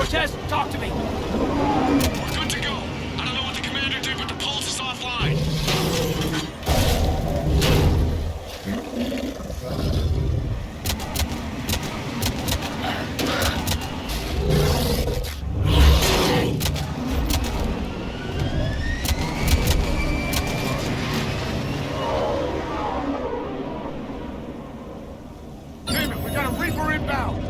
Cortez, talk to me! We're good to go. I don't know what the commander did, but the pulse is offline. Damn it, we got a Reaper inbound!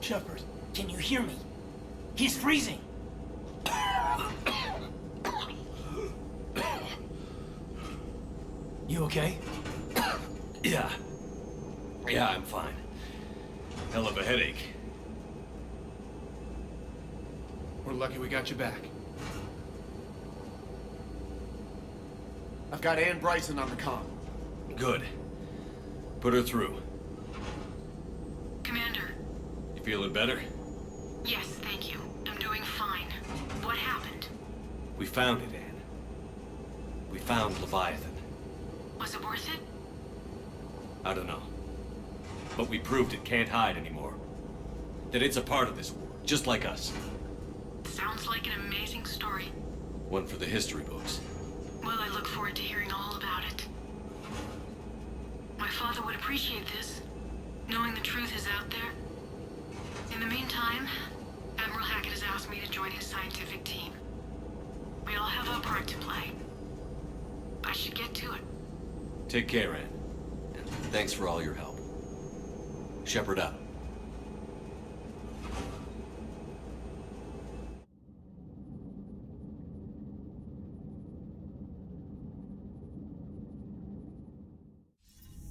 Shepard, can you hear me? He's freezing! You okay? Yeah. Yeah, I'm fine. Hell of a headache. We're lucky we got you back. I've got Ann Bryson on the comm. Good. Put her through. Commander. You feeling better? Yes, thank you. I'm doing fine. What happened? We found it, Ann. We found Leviathan. Was it worth it? I don't know. But we proved it can't hide anymore. That it's a part of this war, just like us. Sounds like an amazing story. One for the history books. Well, I look forward to hearing all about it. My father would appreciate this, knowing the truth is out there. In the meantime, Admiral Hackett has asked me to join his scientific team. We all have our part to play. I should get to it. Take care, Ann. And thanks for all your help. Shepard out.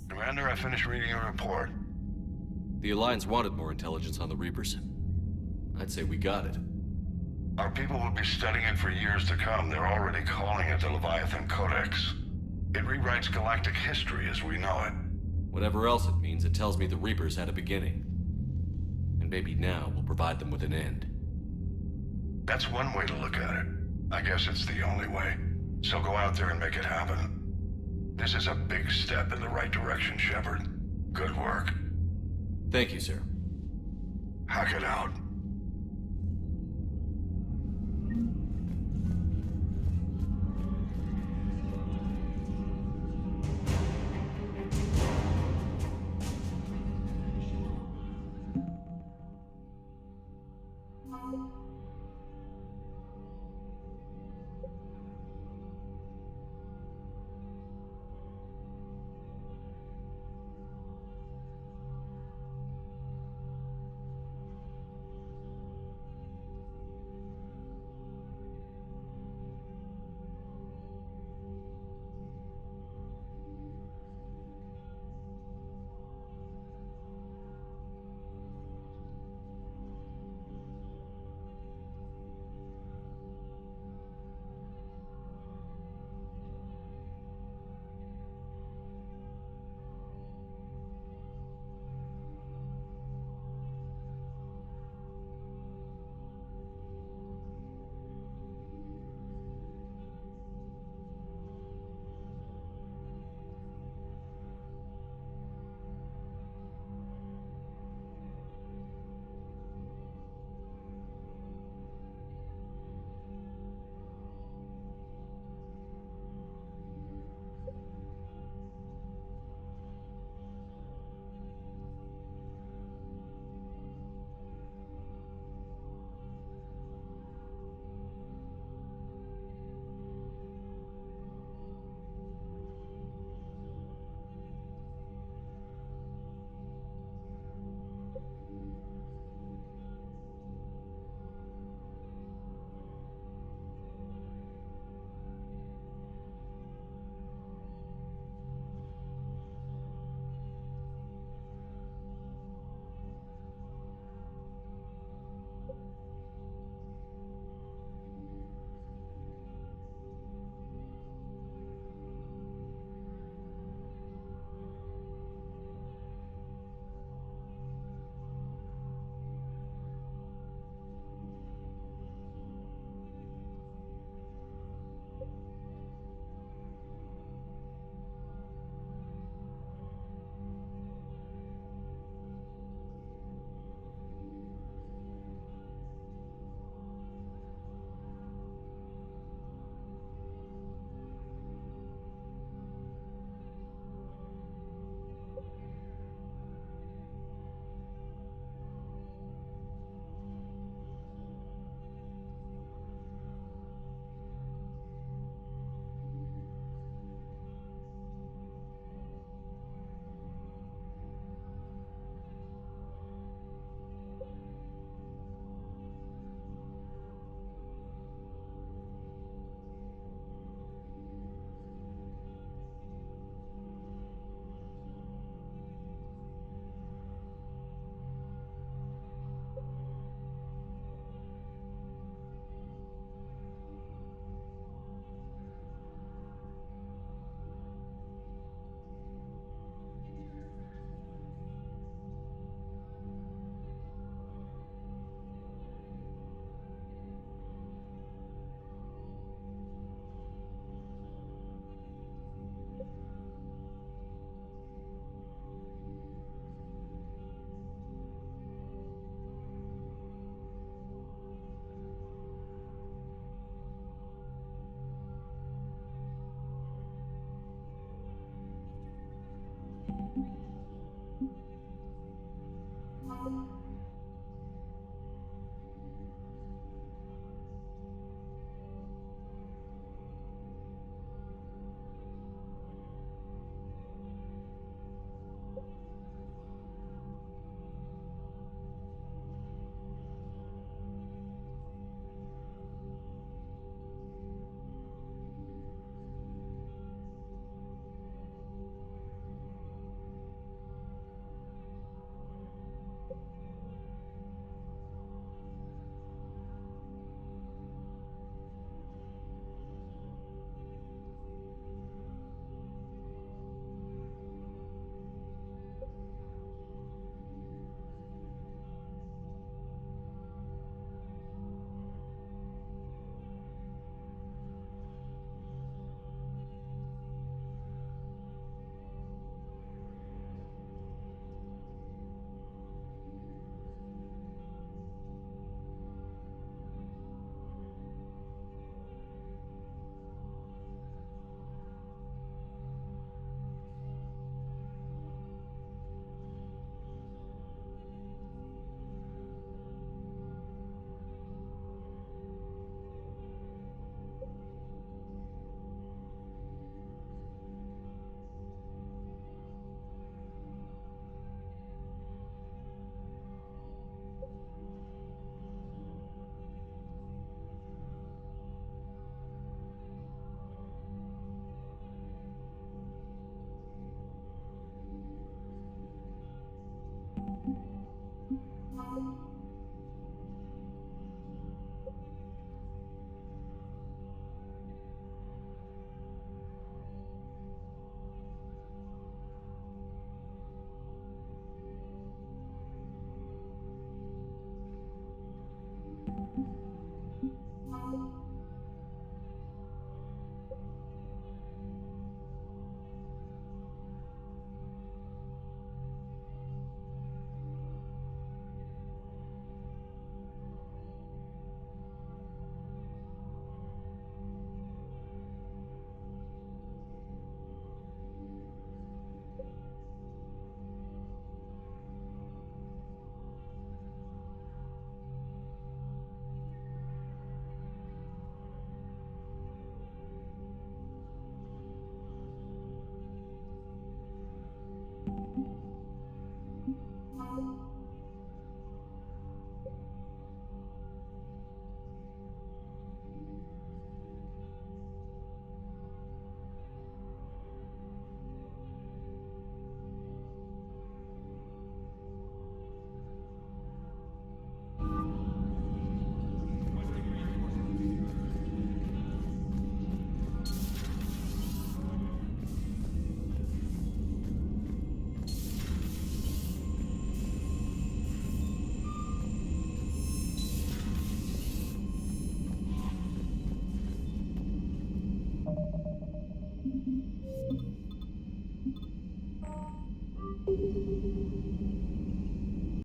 Commander, I finished reading your report. The Alliance wanted more intelligence on the Reapers. I'd say we got it. Our people will be studying it for years to come. They're already calling it the Leviathan Codex. It rewrites galactic history as we know it. Whatever else it means, it tells me the Reapers had a beginning. And maybe now we'll provide them with an end. That's one way to look at it. I guess it's the only way. So go out there and make it happen. This is a big step in the right direction, Shepard. Good work. Thank you, sir. Hackett out.